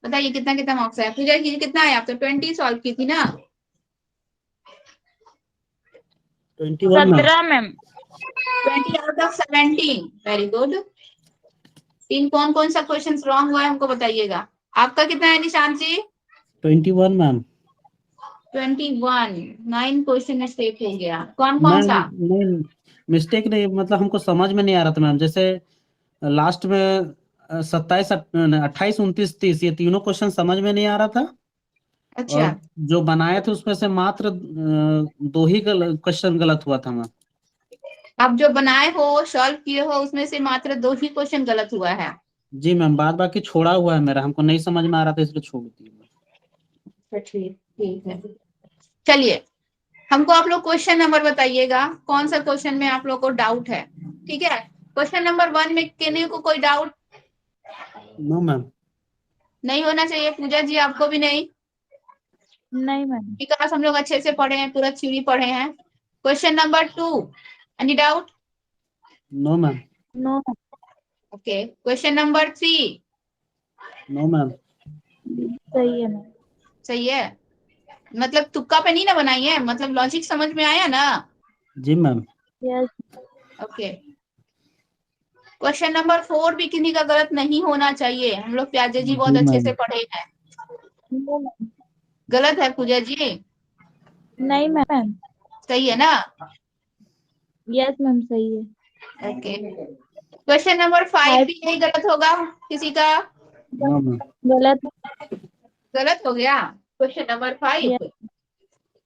बताइए कितना कितना मार्क्स आया? पूजा जी कितना आया? आप तो 20 सॉल्व की थी ना? 21 ma'am. 17 ma'am. 20 out of 17। Very good. तीन कौन कौन सा क्वेश्चन रॉन्ग हुआ है हमको बताइएगा। आपका कितना है निशांत जी? 21 मैम। 21। 9 क्वेश्चन मिस्टेक हो गया। कौन कौन मैम सा? नहीं, मिस्टेक नहीं, मतलब हमको समझ में नहीं आ रहा था मैम। जैसे लास्ट में 27, 28, 29, 30 ये तीनों क्वेश्चन समझ में नहीं आ रहा था। अच्छा, और जो बनाए थे उसमें से मात्र दो ही क्वेश्चन गलत हुआ था मैम। आप जो बनाए हो सॉल्व किए हो उसमें से मात्र 2 ही क्वेश्चन गलत हुआ है। जी मैम, बाद बाकी छोड़ा हुआ है मेरा, हमको नहीं समझ में आ रहा था इसलिए छोड़ दिया। ठीक ठीक है। चलिए, हमको आप लोग क्वेश्चन नंबर बताइएगा, कौन सा क्वेश्चन में आप लोग को डाउट है। ठीक है, क्वेश्चन नंबर 1 में किसी को कोई डाउट नो मैम। नहीं होना चाहिए। पूजा जी आपको भी नहीं? नहीं मैम। विकास हम लोग अच्छे से पढ़े हैं, पूरा थ्योरी पढ़े हैं। Question number 2, any doubt? No ma'am. No. Okay, question number 3? No ma'am. सही है मैम। सही है, मतलब तुक्का पे नहीं ना बनाई है, मतलब लॉजिक समझ में आया ना? जी ma'am. Yes. Okay, question number 4 भी किन्हीं का गलत नहीं होना चाहिए। हम लोग प्याजे जी बहुत जी अच्छे मैम। से पढ़े हैं। No ma'am. गलत है पूजा जी? नहीं मैम। सही है ना? यस मैम सही है। Okay, question number 5 five. भी यही गलत होगा किसी का? No ma'am. गलत। गलत हो गया question number 5। Yes.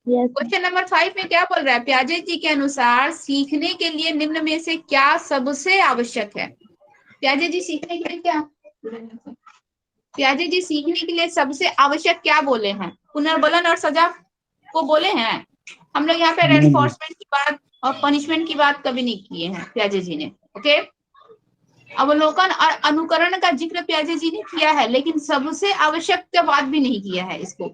Yes. Question number 5 में क्या बोल रहा है? प्याजे जी के अनुसार सीखने के लिए निम्न में से क्या सबसे आवश्यक है? प्याजे जी सीखने के लिए क्या, प्याजे जी सीखने के लिए सबसे आवश्यक क्या बोले हैं? पुनर्बलन और सजा को बोले हैं? हम लोग यहाँ पे नो मैम। रेनफोर्समेंट की बात और पनिशमेंट की बात कभी नहीं किए हैं प्याजे जी ने। ओके, अवलोकन और अनुकरण का जिक्र प्याजे जी ने किया है, लेकिन सबसे आवश्यक का बात भी नहीं किया है इसको।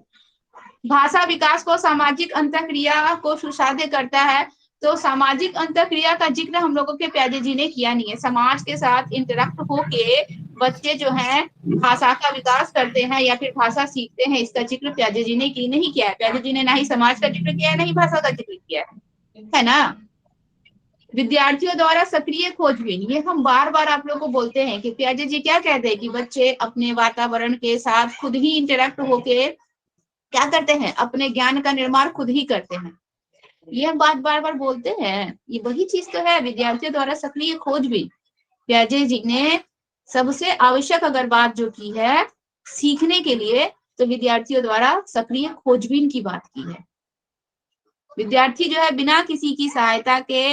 भाषा विकास को सामाजिक अंतःक्रिया को सुसाध्य करता है, तो सामाजिक अंतःक्रिया का जिक्र हम लोगों के प्याजे जी ने किया नहीं है। समाज के साथ इंटरेक्ट होके बच्चे जो हैं भाषा का विकास करते हैं या फिर भाषा सीखते हैं, इसका जिक्र प्याजे जी ने नहीं किया है। प्याजे जी ने ना ही समाज का जिक्र किया है, ना ही भाषा का जिक्र किया है ना? विद्यार्थियों द्वारा सक्रिय खोजबीन, ये हम बार बार आप लोग को बोलते हैं कि प्याजे जी क्या कहते हैं कि बच्चे अपने वातावरण के साथ खुद ही इंटरेक्ट होके क्या करते हैं, अपने ज्ञान का निर्माण खुद ही करते हैं। ये हम बात बार बार बोलते हैं, ये वही चीज तो है, विद्यार्थियों द्वारा सक्रिय खोजबीन। प्याजे जी ने सबसे आवश्यक अगर बात जो की है सीखने के लिए, तो विद्यार्थियों द्वारा सक्रिय खोजबीन की बात की है। विद्यार्थी जो है बिना किसी की सहायता के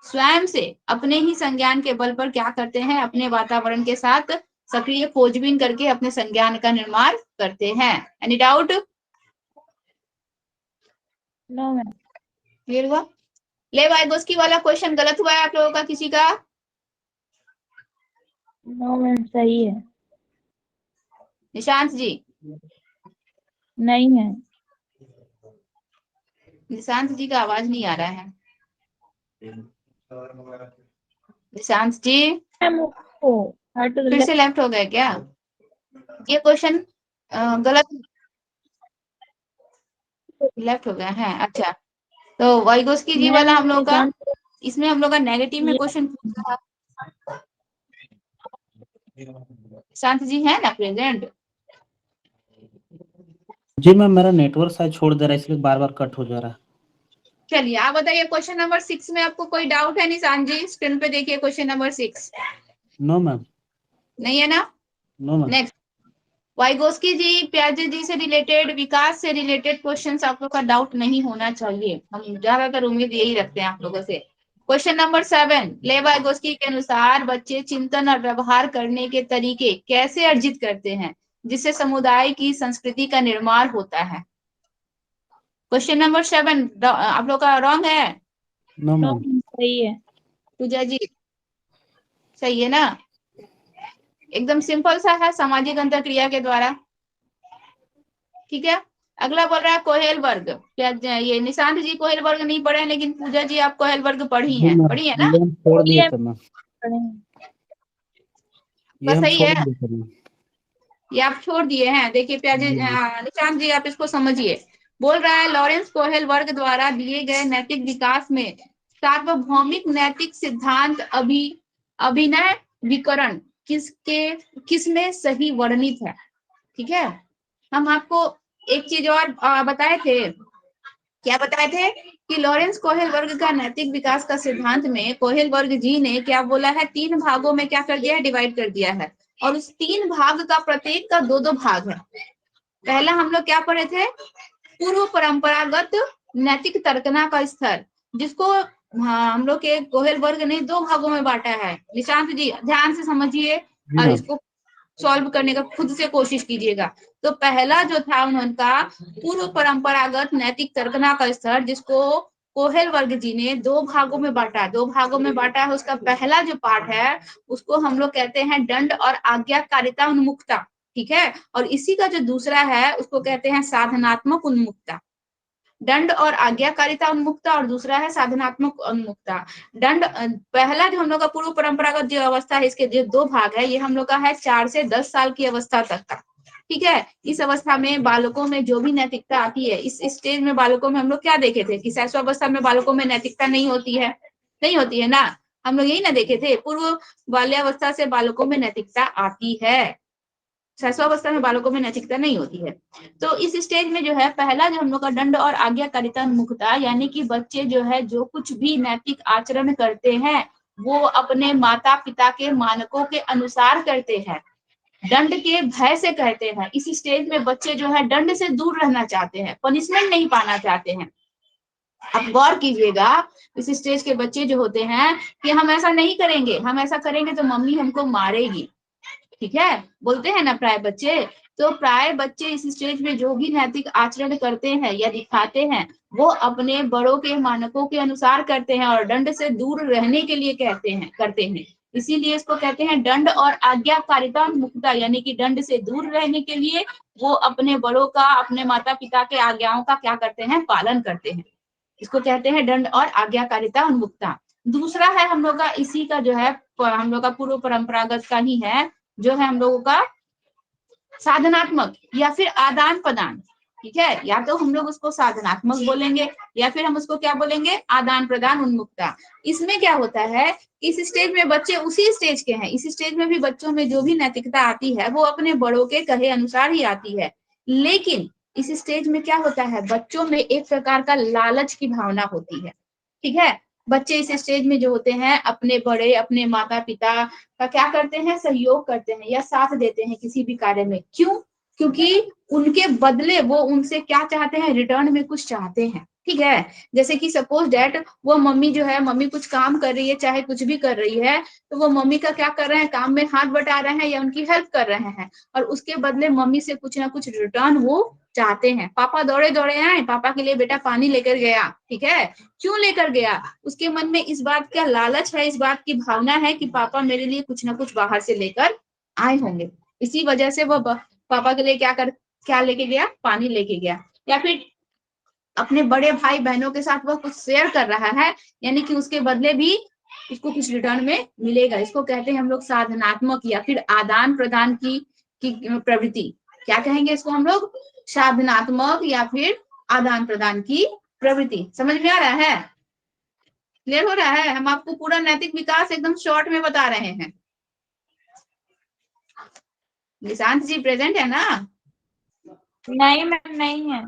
स्वयं से अपने ही संज्ञान के बल पर क्या करते हैं, अपने वातावरण के साथ सक्रिय खोजबीन करके अपने संज्ञान का निर्माण करते हैं। Any doubt? No ma'am. Clear हुआ? ले वाइगोस्की वाला क्वेश्चन गलत हुआ है आप लोगों का किसी का? नो मैम सही है। निशांत जी? नहीं है। निशांत जी का आवाज नहीं आ रहा है। निशांत जी मैम वो हट फिर से लेफ्ट हो गए क्या? ये क्वेश्चन गलत लेफ्ट हो गया है। अच्छा, तो वाइगोस्की जी मैम वाला हम लोग का, निशांत। इसमें हम लोग का नेगेटिव में ये क्वेश्चन पूछ रहा है। निशांत जी है ना प्रेजेंट? जी मैम, मेरा नेटवर्क शायद छोड़ दे रहा है इसलिए बार बार कट हो जा रहा है। चलिए आप बताइए, क्वेश्चन नंबर 6 में आपको कोई डाउट है? निशांत जी स्क्रीन पे देखिए क्वेश्चन नंबर 6। No ma'am. नहीं है ना? No ma'am. Next, Vygotsky ji प्याजे जी से रिलेटेड, विकास से रिलेटेड क्वेश्चंस आप लोग का डाउट नहीं होना चाहिए, हम ज्यादातर उम्मीद यही रखते हैं आप लोगों से। क्वेश्चन नंबर 7, ले वाइगोस्की के अनुसार बच्चे चिंतन और व्यवहार करने के तरीके कैसे अर्जित करते हैं जिससे समुदाय की संस्कृति का निर्माण होता है? क्वेश्चन नंबर 7 आप लोग का रॉन्ग है? No no ma'am. मैम सही है। पूजा जी सही है ना? एकदम सिंपल सा है, सामाजिक अंतरक्रिया के द्वारा। ठीक है, अगला बोल रहा है कोहेल वर्ग। क्या ये निशांत जी कोहेल वर्ग नहीं पढ़े हैं, लेकिन पूजा जी आप कोहेल वर्ग पढ़ी जी हैं, मैम, पढ़ी है ना? ये हम छोड़ दिए ये थे मैम। पढ़े हैं। ये बस हम सही छोड़ है। दिए थे मैम। ये आप छोड़ दिए हैं। देखिए प्याजे निशांत जी, आप इसको समझिए। बोल रहा है लॉरेंस कोहेल वर्ग द्वारा दिए गए नैतिक विकास में सार्वभौमिक नैतिक सिद्धांत अभिनय विकरण किसमें सही वर्णित है। ठीक है, हम आपको एक चीज और बताए थे। क्या बताए थे कि लॉरेंस कोहेल वर्ग का नैतिक विकास का सिद्धांत में कोहेल वर्ग जी ने क्या बोला है, 3 भागों में क्या कर दिया है, डिवाइड कर दिया है। और उस 3 भाग का प्रत्येक का 2-2 भाग है। पहला हम लोग क्या पढ़े थे, पूर्व परंपरागत नैतिक तर्कना का स्तर, जिसको हम लोग के कोहेल वर्ग ने 2 भागों में बांटा है। निशांत जी ध्यान से समझिए और इसको सॉल्व करने का खुद से कोशिश कीजिएगा। तो पहला जो था उनका पूर्व परंपरागत नैतिक तर्कना का स्तर, जिसको कोहेल वर्ग जी ने 2 भागों में बांटा है। 2 भागों में बांटा है। उसका पहला जो पार्ट है उसको हम लोग कहते हैं दंड और आज्ञाकारिता उन्मुक्ता। ठीक है, और इसी का जो दूसरा है उसको कहते हैं साधनात्मक उन्मुक्ता। दंड और आज्ञाकारिता उन्मुक्ता और दूसरा है साधनात्मक उन्मुक्ता। दंड पहला जो हम लोग का पूर्व परंपरागत जो अवस्था है, इसके जो 2 भाग है, ये हम लोग का है 4 से 10 साल की अवस्था तक का। ठीक है, इस अवस्था में बालकों में जो भी नैतिकता आती है, इस स्टेज में बालकों में हम लोग क्या देखे थे कि शैशवावस्था में बालकों में नैतिकता नहीं होती है, नहीं होती है ना। हम लोग यही ना देखे थे, पूर्व बाल्यावस्था से बालकों में नैतिकता आती है, शैशवावस्था में बालकों में नैतिकता नहीं होती है। तो इस स्टेज में जो है पहला जो हम लोग का दंड और आज्ञाकारिता उन्मुक्ता, यानी कि बच्चे जो है जो कुछ भी नैतिक आचरण करते हैं वो अपने माता पिता के मानकों के अनुसार करते हैं, दंड के भय से करते हैं। इस स्टेज में बच्चे जो है दंड से दूर रहना चाहते हैं, पनिशमेंट नहीं पाना चाहते हैं। अब गौर कीजिएगा, इस स्टेज के बच्चे जो होते हैं कि हम ऐसा नहीं करेंगे, हम ऐसा करेंगे तो मम्मी हमको मारेगी। ठीक है, बोलते हैं ना प्राय बच्चे। तो प्राय बच्चे इस स्टेज में जो भी नैतिक आचरण करते हैं या दिखाते हैं वो अपने बड़ों के मानकों के अनुसार करते हैं और दंड से दूर रहने के लिए करते हैं। इसीलिए इसको कहते हैं दंड और आज्ञाकारिता उन्मुक्ता, यानी कि दंड से दूर रहने के लिए वो अपने बड़ों का, अपने माता पिता के आज्ञाओं का क्या करते हैं, पालन करते हैं। इसको कहते हैं दंड और आज्ञाकारिता उन्मुक्ता। दूसरा है हम लोग का इसी का जो है हम लोग का पूर्व परंपरागत का ही है, जो है हम लोगों का साधनात्मक या फिर आदान प्रदान। ठीक है, या तो हम लोग उसको साधनात्मक बोलेंगे या फिर हम उसको क्या बोलेंगे, आदान प्रदान उन्मुक्ता। इसमें क्या होता है, इस स्टेज में बच्चे उसी स्टेज के हैं, इस स्टेज में भी बच्चों में जो भी नैतिकता आती है वो अपने बड़ों के कहे अनुसार ही आती है। लेकिन इस स्टेज में क्या होता है, बच्चों में एक प्रकार का लालच की भावना होती है। ठीक है, बच्चे इस स्टेज में जो होते हैं अपने बड़े, अपने माता पिता का क्या करते हैं, सहयोग करते हैं या साथ देते हैं किसी भी कार्य में। क्यों, क्योंकि उनके बदले वो उनसे क्या चाहते हैं, रिटर्न में कुछ चाहते हैं। ठीक है, जैसे कि सपोज डैट वो मम्मी जो है, मम्मी कुछ काम कर रही है, चाहे कुछ भी कर रही है, तो वो मम्मी का क्या कर रहे हैं, काम में हाथ बटा रहे हैं या उनकी हेल्प कर रहे हैं, और उसके बदले मम्मी से कुछ ना कुछ रिटर्न वो चाहते हैं। पापा दौड़े दौड़े आए, पापा के लिए बेटा पानी लेकर गया। ठीक है, क्यों लेकर गया, उसके मन में इस बात का लालच है, इस बात की भावना है कि पापा मेरे लिए कुछ ना कुछ बाहर से लेकर आए होंगे। इसी वजह से वो पापा के लिए क्या लेके गया, पानी लेके गया। या फिर अपने बड़े भाई बहनों के साथ वह कुछ शेयर कर रहा है, यानी कि उसके बदले भी उसको कुछ रिटर्न में मिलेगा। इसको कहते हैं हम लोग साधनात्मक या फिर आदान प्रदान की प्रवृत्ति। क्या कहेंगे इसको हम लोग, साधनात्मक या फिर आदान प्रदान की प्रवृत्ति। समझ में आ रहा है, क्लियर हो रहा है? हम आपको पूरा नैतिक विकास एकदम शॉर्ट में बता रहे हैं। निशांत जी प्रेजेंट है ना? नहीं मैम, नहीं है।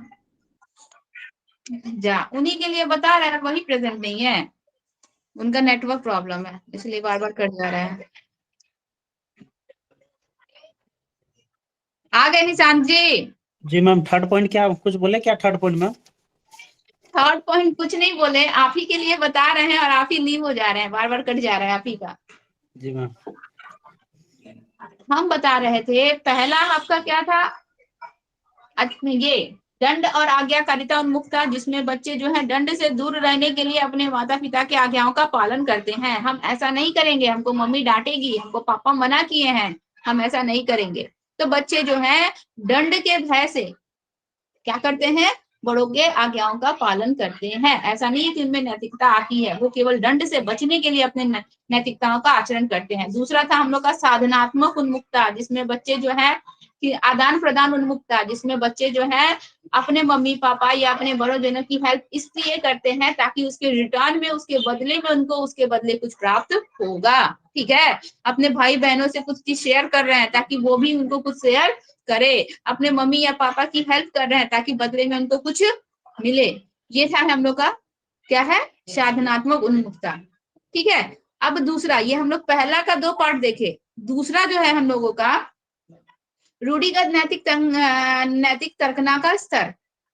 जा, उन्हीं के लिए बता रहे हैं, वही प्रेजेंट नहीं है, उनका नेटवर्क प्रॉब्लम है इसलिए बार बार कट जा रहा है। आ गए निशांत जी? जी मैम, थर्ड पॉइंट क्या कुछ बोले क्या, थर्ड पॉइंट में? थर्ड पॉइंट कुछ नहीं बोले, आप ही के लिए बता रहे हैं और आप ही लीव हो जा रहे हैं, बार बार कट जा रहा है आप ही का। जी मैम, हम बता रहे थे पहला आपका क्या था, ये दंड और आज्ञाकारिता उन्मुक्ता, जिसमें बच्चे जो है दंड से दूर रहने के लिए अपने माता पिता के आज्ञाओं का पालन करते हैं। हम ऐसा नहीं करेंगे, हमको मम्मी डांटेगी, हमको पापा मना किए हैं, हम ऐसा नहीं करेंगे। तो बच्चे जो है दंड के भय से क्या करते हैं, बड़ों के आज्ञाओं का पालन करते हैं। ऐसा नहीं है कि उनमें नैतिकता आती है, वो केवल दंड से बचने के लिए अपने नैतिकताओं का आचरण करते हैं। दूसरा था हम लोग का साधनात्मक उन्मुक्ता, जिसमें बच्चे जो है कि आदान प्रदान उन्मुक्ता, जिसमें बच्चे जो है अपने मम्मी पापा या अपने बड़ों जनों की हेल्प इसलिए करते हैं ताकि उसके रिटर्न में, उसके बदले में उनको उसके बदले कुछ प्राप्त होगा। ठीक है, अपने भाई बहनों से कुछ चीज शेयर कर रहे हैं ताकि वो भी उनको कुछ शेयर करे, अपने मम्मी या पापा की हेल्प कर रहे हैं ताकि बदले में उनको कुछ मिले। ये था हम लोग का क्या है, साधनात्मक उन्मुक्ता। ठीक है, अब दूसरा, ये हम लोग पहला का 2 पार्ट देखे। दूसरा जो है हम लोगों का रूढ़िगत नैतिक तर्कना का स्तर।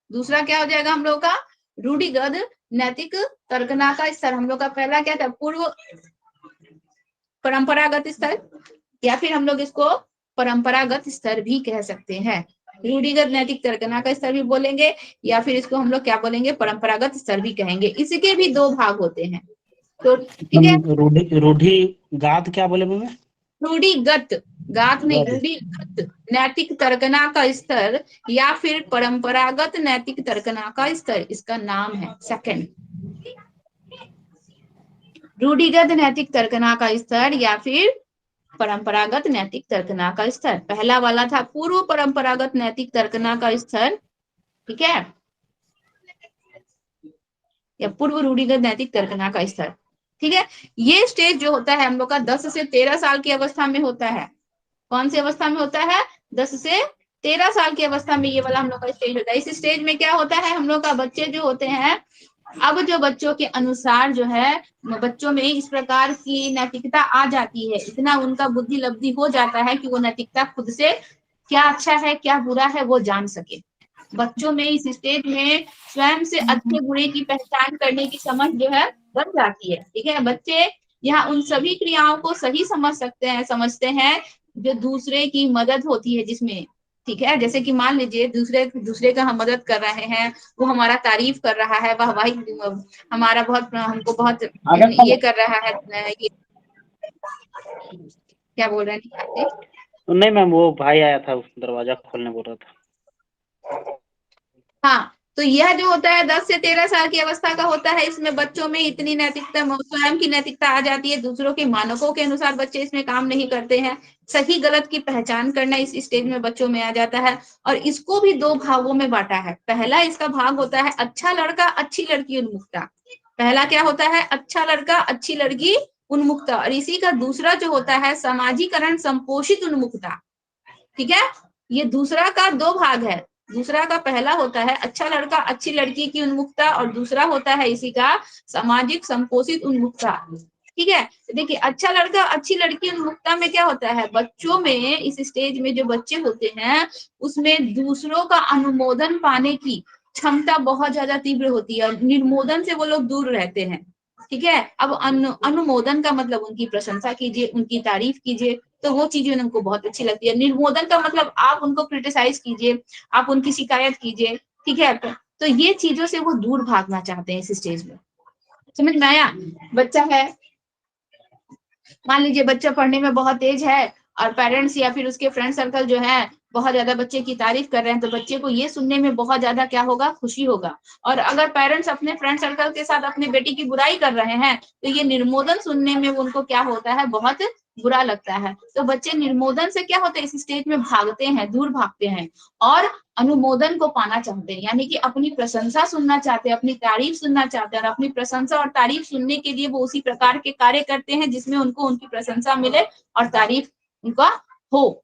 दूसरा क्या हो जाएगा हम लोग का, रूढ़िगत नैतिक तर्कना का स्तर। हम लोग का पहला क्या था, पूर्व परंपरागत स्तर, या फिर हम लोग इसको परंपरागत स्तर भी कह सकते हैं। रूढ़िगत नैतिक तर्कना का स्तर भी बोलेंगे, या फिर इसको हम लोग क्या बोलेंगे, परंपरागत स्तर भी कहेंगे। इसके भी 2 भाग होते हैं। तो ठीक है, रूढ़ी गात क्या बोले मैं? रूढ़िगत, गात नहीं, रूढ़िगत नैतिक तर्कना का स्तर या फिर परंपरागत नैतिक तर्कना का स्तर, इसका नाम है सेकंड। रूढ़िगत नैतिक तर्कना का स्तर या फिर परंपरागत नैतिक तर्कना का स्तर। पहला वाला था पूर्व परंपरागत नैतिक तर्कना का स्तर, ठीक है, या पूर्व रूढ़िगत नैतिक तर्कना का स्तर। ठीक है, ये स्टेज जो होता है हम लोग का 10 से 13 साल की अवस्था में होता है। कौन सी अवस्था में होता है, 10 से 13 साल की अवस्था में ये वाला हम लोग का स्टेज होता है। इस स्टेज में क्या होता है, हम लोग का बच्चे जो होते हैं, अब जो बच्चों के अनुसार जो है, बच्चों में इस प्रकार की नैतिकता आ जाती है, इतना उनका बुद्धि लब्धि हो जाता है कि वो नैतिकता खुद से क्या अच्छा है क्या बुरा है वो जान सके। बच्चों में इस स्टेज में स्वयं से अच्छे बुरे की पहचान करने की समझ जो है बन जाती है। ठीक है, बच्चे यहाँ उन सभी क्रियाओं को सही समझते हैं जो दूसरे की मदद होती है जिसमें। ठीक है, जैसे कि मान लीजिए दूसरे का हम मदद कर रहे हैं, वो हमारा तारीफ कर रहा है, वाहवाही हमारा बहुत, हमको बहुत ये कर रहा है, ये क्या बोल रहे हैं, नहीं मैम, वो भाई आया था, दरवाजा खोलने बोल रहा था। हाँ, तो यह जो होता है 10 से 13 साल की अवस्था का होता है। इसमें बच्चों में इतनी नैतिकता, स्वयं की नैतिकता आ जाती है, दूसरों के मानकों के अनुसार बच्चे इसमें काम नहीं करते हैं। सही गलत की पहचान करना इस स्टेज में बच्चों में आ जाता है। और इसको भी 2 भागों में बांटा है। पहला इसका भाग होता है अच्छा लड़का अच्छी लड़की उन्मुक्ता। पहला क्या होता है, अच्छा लड़का अच्छी लड़की उन्मुक्ता। और इसी का दूसरा जो होता है समाजीकरण संपोषित उन्मुक्ता। ठीक है, ये दूसरा का 2 भाग है। दूसरा का पहला होता है अच्छा लड़का अच्छी लड़की की उन्मुक्ता, और दूसरा होता है इसी का सामाजिक संपोषित उन्मुक्ता। ठीक है, देखिए अच्छा लड़का अच्छी लड़की उन्मुक्ता में क्या होता है, बच्चों में इस स्टेज में जो बच्चे होते हैं उसमें दूसरों का अनुमोदन पाने की क्षमता बहुत ज्यादा तीव्र होती है, और निर्मोदन से वो लोग दूर रहते हैं। ठीक है, अब अनुमोदन का मतलब उनकी प्रशंसा कीजिए, उनकी तारीफ कीजिए, तो वो चीजें उनको बहुत अच्छी लगती है। निर्मोदन का मतलब आप उनको क्रिटिसाइज कीजिए, आप उनकी शिकायत कीजिए। ठीक है, तो ये चीजों से वो दूर भागना चाहते हैं इस स्टेज में। समझ में आया? बच्चा है, मान लीजिए बच्चा पढ़ने में बहुत तेज है, और पेरेंट्स या फिर उसके फ्रेंड सर्कल जो है बहुत ज्यादा बच्चे की तारीफ कर रहे हैं, तो बच्चे को ये सुनने में बहुत ज्यादा क्या होगा, खुशी होगा। और अगर पेरेंट्स अपने फ्रेंड सर्कल के साथ अपने बेटी की बुराई कर रहे हैं, तो ये निर्मोदन सुनने में उनको क्या होता है, बहुत बुरा लगता है। तो बच्चे निर्मोदन से क्या होते हैं, इस स्टेज में भागते हैं, दूर भागते हैं, और अनुमोदन को पाना चाहते हैं, यानी कि अपनी प्रशंसा सुनना चाहते हैं, अपनी तारीफ सुनना चाहते हैं। और अपनी प्रशंसा और तारीफ सुनने के लिए वो उसी प्रकार के कार्य करते हैं जिसमें उनको उनकी प्रशंसा मिले और तारीफ उनका हो।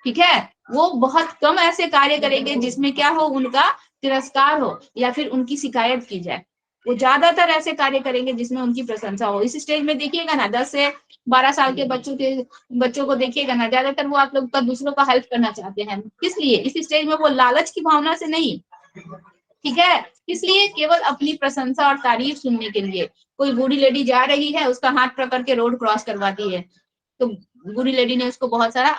ठीक है, वो बहुत कम ऐसे कार्य करेंगे जिसमें क्या हो, उनका तिरस्कार हो या फिर उनकी शिकायत की जाए। वो ज्यादातर ऐसे कार्य करेंगे जिसमें उनकी प्रशंसा हो। इस स्टेज में देखिएगा ना, 10 से 12 साल के बच्चों को देखिएगा ना, ज्यादातर वो आप लोग का दूसरों का हेल्प करना चाहते हैं। किस लिए? इस स्टेज में वो लालच की भावना से नहीं, ठीक है, इसलिए केवल अपनी प्रशंसा और तारीफ सुनने के लिए। कोई बूढ़ी लेडी जा रही है, उसका हाथ पकड़ के रोड क्रॉस करवाती है, तो बूढ़ी लेडी ने उसको बहुत सारा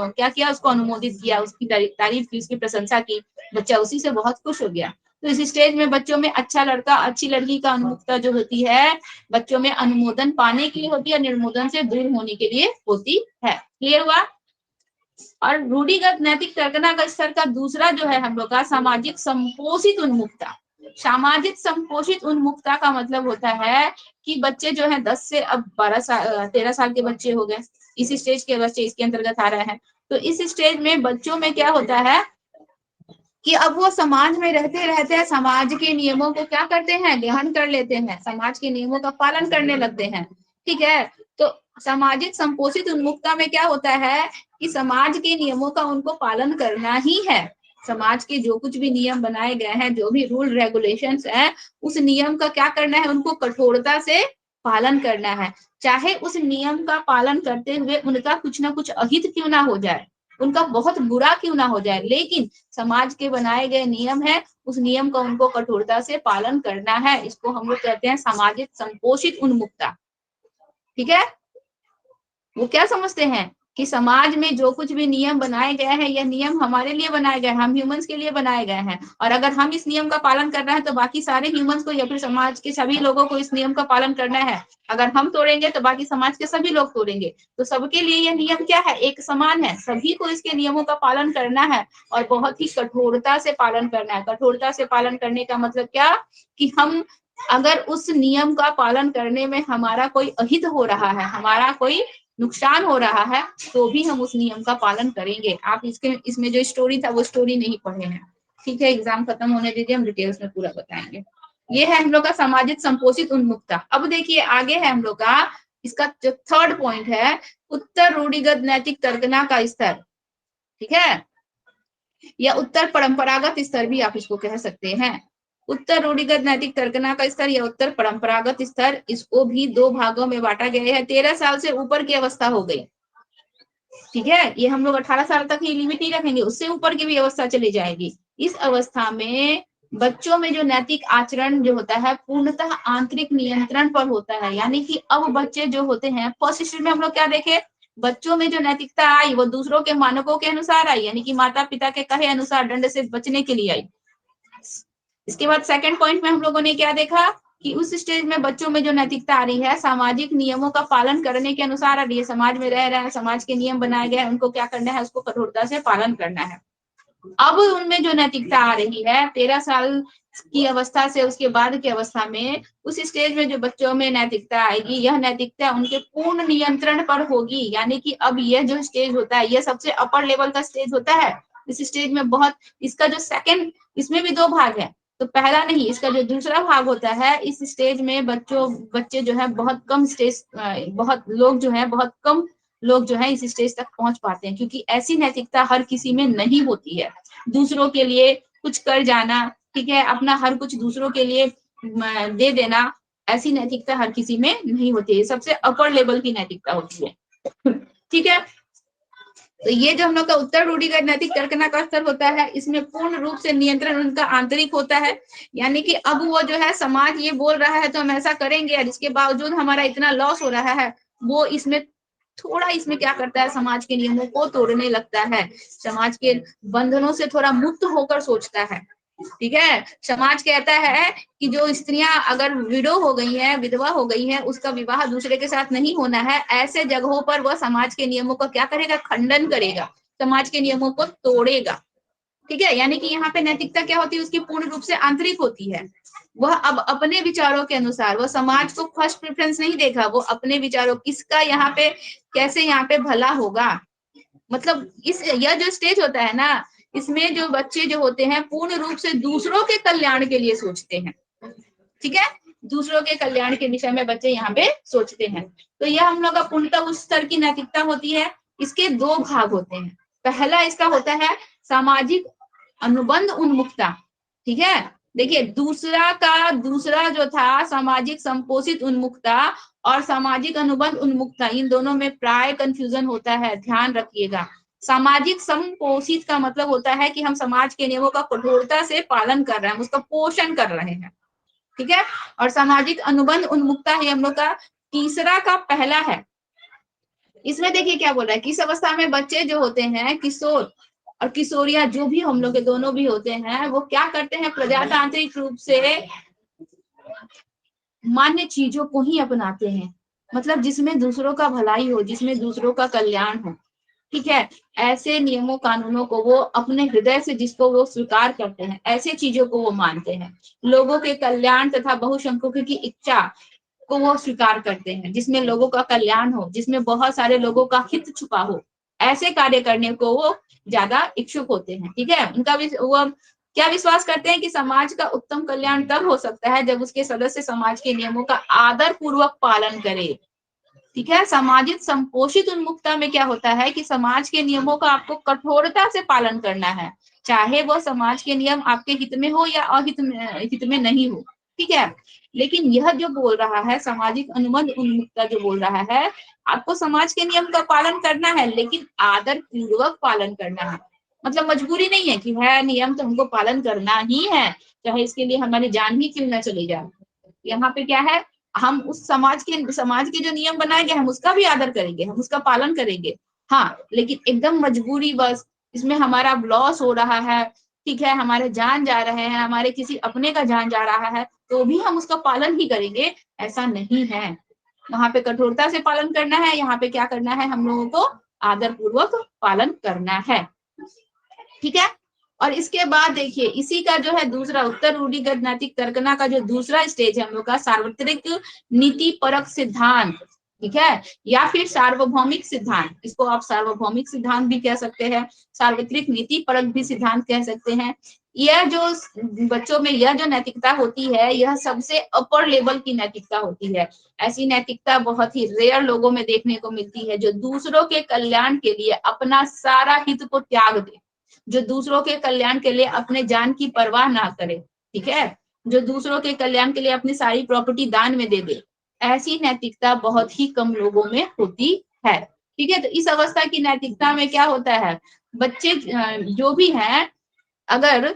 क्या किया, उसको अनुमोदित किया, उसकी तारीफ की, उसकी प्रशंसा की, बच्चा उसी से बहुत खुश हो गया। तो इस स्टेज में बच्चों में अच्छा लड़का अच्छी लड़की का उन्मुक्ता जो होती है, बच्चों में अनुमोदन पाने के लिए होती है, निर्मोदन से दूर होने के लिए होती है। क्लियर हुआ? और रूढ़िगत नैतिक तर्कना का स्तर का दूसरा जो है हम लोग का सामाजिक संपोषित उन्मुखता। सामाजिक संपोषित उन्मुखता का मतलब होता है कि बच्चे जो है 10 से अब 13 साल के बच्चे हो गए, इस स्टेज के बच्चे इसके अंतर्गत आ रहे हैं। तो इस स्टेज में बच्चों में क्या होता है कि अब वो समाज में रहते रहते समाज के नियमों को क्या करते हैं, ग्रहण कर लेते हैं, समाज के नियमों का पालन करने लगते हैं। ठीक है, तो सामाजिक संपोषित उन्मुखता में क्या होता है कि समाज के नियमों का उनको पालन करना ही है। समाज के जो कुछ भी नियम बनाए गए हैं, जो भी रूल रेगुलेशंस हैं, उस नियम का क्या करना है, उनको कठोरता से पालन करना है, चाहे उस नियम का पालन करते हुए उनका कुछ ना कुछ अहित क्यों ना हो जाए, उनका बहुत बुरा क्यों ना हो जाए, लेकिन समाज के बनाए गए नियम है, उस नियम का उनको कठोरता से पालन करना है। इसको हम लोग कहते हैं सामाजिक संपोषित उन्मुखता। ठीक है, वो क्या समझते हैं कि समाज में जो कुछ भी नियम बनाए गए हैं, यह नियम हमारे लिए बनाए गए हैं, हम ह्यूमंस के लिए बनाए गए हैं, और अगर हम इस नियम का पालन कर रहे हैं तो बाकी सारे ह्यूमंस को या फिर समाज के सभी लोगों को इस नियम का पालन करना है। अगर हम तोड़ेंगे तो बाकी समाज के सभी लोग तोड़ेंगे। तो सबके लिए यह नियम क्या है, एक समान है, सभी को इसके नियमों का पालन करना है और बहुत ही कठोरता से पालन करना है। कठोरता से पालन करने का मतलब क्या कि हम अगर उस नियम का पालन करने में हमारा कोई अहित हो रहा है, हमारा कोई नुकसान हो रहा है, तो भी हम उस नियम का पालन करेंगे। आप इसमें जो स्टोरी था वो स्टोरी नहीं पढ़े हैं। ठीक है, एग्जाम खत्म होने दीजिए, हम डिटेल्स में पूरा बताएंगे। ये है हम लोग का सामाजिक संपोषित उन्मुखता। अब देखिए आगे है हम लोग का, इसका जो थर्ड पॉइंट है, उत्तर रूढ़िगत नैतिक तर्कना का स्तर। ठीक है, या उत्तर परंपरागत स्तर भी आप इसको कह सकते हैं। उत्तर रूढ़िगत नैतिक तर्कना का स्तर या उत्तर परंपरागत स्तर, इसको भी दो भागों में बांटा गया है। 13 साल से ऊपर की अवस्था हो गई। ठीक है, ये हम लोग 18 साल तक ही लिमिट नहीं रखेंगे, उससे ऊपर की भी अवस्था चली जाएगी। इस अवस्था में बच्चों में जो नैतिक आचरण जो होता है पूर्णतः आंतरिक नियंत्रण पर होता है। यानी कि अब बच्चे जो होते हैं, फर्स्ट स्टेज में हम लोग क्या देखे, बच्चों में जो नैतिकता आई वो दूसरों के मानकों के अनुसार आई, यानी कि माता पिता के कहे अनुसार दंड से बचने के लिए आई। इसके बाद सेकंड पॉइंट में हम लोगों ने क्या देखा कि उस स्टेज में बच्चों में जो नैतिकता आ रही है सामाजिक नियमों का पालन करने के अनुसार आ रही है। समाज में रह रहे हैं, समाज के नियम बनाए गए हैं, उनको क्या करना है, उसको कठोरता से पालन करना है। अब उनमें जो नैतिकता आ रही है 13 साल की अवस्था से उसके बाद की अवस्था में, उस स्टेज में जो बच्चों में नैतिकता आएगी, यह नैतिकता उनके पूर्ण नियंत्रण पर होगी। यानी कि अब यह जो स्टेज होता है, यह सबसे अपर लेवल का स्टेज होता है। इस स्टेज में बहुत, इसका जो सेकंड, इसमें भी दो भाग है, तो पहला नहीं, इसका जो दूसरा भाग होता है, इस स्टेज में बच्चे जो है बहुत कम स्टेज, बहुत लोग जो है, बहुत कम लोग जो है इस स्टेज तक पहुंच पाते हैं, क्योंकि ऐसी नैतिकता हर किसी में नहीं होती है। दूसरों के लिए कुछ कर जाना, ठीक है, अपना हर कुछ दूसरों के लिए दे देना, ऐसी नैतिकता हर किसी में नहीं होती है। सबसे अपर लेवल की नैतिकता होती है। ठीक है, तो ये जो हम लोग का उत्तर रूढ़िगत नैतिक तर्कना का स्तर होता है, इसमें पूर्ण रूप से नियंत्रण उनका आंतरिक होता है। यानी कि अब वो जो है, समाज ये बोल रहा है तो हम ऐसा करेंगे, और इसके बावजूद हमारा इतना लॉस हो रहा है, वो इसमें थोड़ा, इसमें क्या करता है, समाज के नियमों को तोड़ने लगता है, समाज के बंधनों से थोड़ा मुक्त होकर सोचता है। ठीक है, समाज कहता है कि जो स्त्रियां अगर विडो हो गई हैं, विधवा हो गई हैं, उसका विवाह दूसरे के साथ नहीं होना है। ऐसे जगहों पर वह समाज के नियमों का क्या करेगा, खंडन करेगा, समाज के नियमों को तोड़ेगा। ठीक है, यानी कि यहाँ पे नैतिकता क्या होती है, उसकी पूर्ण रूप से आंतरिक होती है। वह अब अपने विचारों के अनुसार, वह समाज को फर्स्ट प्रेफरेंस नहीं देखा, वो अपने विचारों, किसका यहाँ पे कैसे यहाँ पे भला होगा, मतलब यह जो स्टेज होता है ना, इसमें जो बच्चे जो होते हैं पूर्ण रूप से दूसरों के कल्याण के लिए सोचते हैं। ठीक है, दूसरों के कल्याण के विषय में बच्चे यहाँ पे सोचते हैं। तो यह हम लोग का पूर्णतः उस स्तर की नैतिकता होती है। इसके दो भाग होते हैं। पहला इसका होता है सामाजिक अनुबंध उन्मुखता। ठीक है, देखिए दूसरा जो था सामाजिक संपोषित उन्मुखता और सामाजिक अनुबंध उन्मुखता, इन दोनों में प्राय कंफ्यूजन होता है, ध्यान रखिएगा। सामाजिक संपोषित का मतलब होता है कि हम समाज के नियमों का कठोरता से पालन कर रहे हैं, उसका पोषण कर रहे हैं। ठीक है, और सामाजिक अनुबंध उन्मुखता है हम लोग का तीसरा का पहला है। इसमें देखिए क्या बोल रहा है, किस अवस्था में बच्चे जो होते हैं, किशोर और किशोरिया जो भी हम लोग के दोनों भी होते हैं, वो क्या करते हैं, प्रजातांत्रिक रूप से मान्य चीजों को ही अपनाते हैं, मतलब जिसमें दूसरों का भलाई हो, जिसमें दूसरों का कल्याण हो। ठीक है। ऐसे नियमों कानूनों को वो अपने हृदय से, जिसको वो स्वीकार करते हैं, ऐसे चीजों को वो मानते हैं। लोगों के कल्याण तथा बहुसंख्यकों की इच्छा को वो स्वीकार करते हैं, जिसमें लोगों का कल्याण हो, जिसमें बहुत सारे लोगों का हित छुपा हो, ऐसे कार्य करने को वो ज्यादा इच्छुक होते हैं। ठीक है। उनका भी वो क्या विश्वास करते हैं कि समाज का उत्तम कल्याण तब हो सकता है जब उसके सदस्य समाज के नियमों का आदर पूर्वक पालन करें। ठीक है। सामाजिक संपोषित उन्मुखता में क्या होता है कि समाज के नियमों का आपको कठोरता से पालन करना है, चाहे वो समाज के नियम आपके हित में हो या हित में नहीं हो। ठीक है। लेकिन यह जो बोल रहा है, सामाजिक अनुबंध उन्मुखता जो बोल रहा है, आपको समाज के नियम का पालन करना है, लेकिन आदर पूर्वक पालन करना है। मतलब मजबूरी नहीं है कि है नियम तो हमको पालन करना ही है, चाहे इसके लिए हमारी जान ही क्यों ना चली जाए। यहाँ पे क्या है, हम उस समाज के जो नियम बनाए गए हम उसका भी आदर करेंगे, हम उसका पालन करेंगे। हाँ, लेकिन एकदम मजबूरी बस इसमें हमारा लॉस हो रहा है, ठीक है, हमारे जान जा रहे हैं, हमारे किसी अपने का जान जा रहा है, तो भी हम उसका पालन ही करेंगे, ऐसा नहीं है। वहां पे कठोरता से पालन करना है, यहाँ पे क्या करना है, हम लोगों को आदर पूर्वक पालन करना है। ठीक है। और इसके बाद देखिए, इसी का जो है दूसरा उत्तर रूढ़िगत नैतिक तर्कना का जो दूसरा स्टेज है हम लोग का, सार्वत्रिक नीति परक सिद्धांत। ठीक है। या फिर सार्वभौमिक सिद्धांत, इसको आप सार्वभौमिक सिद्धांत भी कह सकते हैं, सार्वत्रिक नीति परक भी सिद्धांत कह सकते हैं। यह जो बच्चों में यह जो नैतिकता होती है, यह सबसे अपर लेवल की नैतिकता होती है। ऐसी नैतिकता बहुत ही रेयर लोगों में देखने को मिलती है, जो दूसरों के कल्याण के लिए अपना सारा हित को त्याग दे, जो दूसरों के कल्याण के लिए अपने जान की परवाह ना करे। ठीक है। जो दूसरों के कल्याण के लिए अपनी सारी प्रॉपर्टी दान में दे दे, ऐसी नैतिकता बहुत ही कम लोगों में होती है। ठीक है। तो इस अवस्था की नैतिकता में क्या होता है, बच्चे जो भी हैं, अगर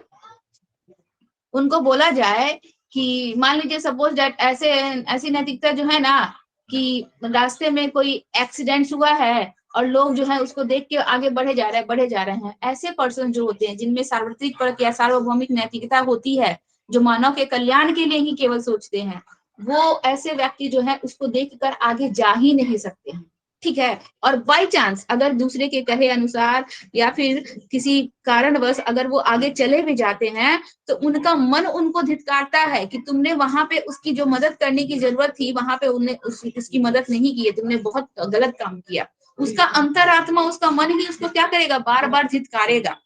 उनको बोला जाए कि मान लीजिए सपोज दैट ऐसी नैतिकता जो है ना, कि रास्ते में कोई एक्सीडेंट हुआ है और लोग जो है उसको देख के आगे बढ़े जा रहे हैं, ऐसे पर्सन जो होते हैं जिनमें सार्वत्रिक परक या सार्वभौमिक नैतिकता होती है, जो मानव के कल्याण के लिए ही केवल सोचते हैं, वो ऐसे व्यक्ति जो है उसको देखकर आगे जा ही नहीं सकते हैं। ठीक है। और बाई चांस अगर दूसरे के कहे अनुसार या फिर किसी कारणवश अगर वो आगे चले भी जाते हैं, तो उनका मन उनको धिक्कारता है कि तुमने वहां पे उसकी जो मदद करने की जरूरत थी, वहां पे उन्हें उसकी मदद नहीं की है, तुमने बहुत गलत काम किया। उसका अंतरात्मा, उसका मन ही उसको क्या करेगा, बार बार धिक्कारेगा।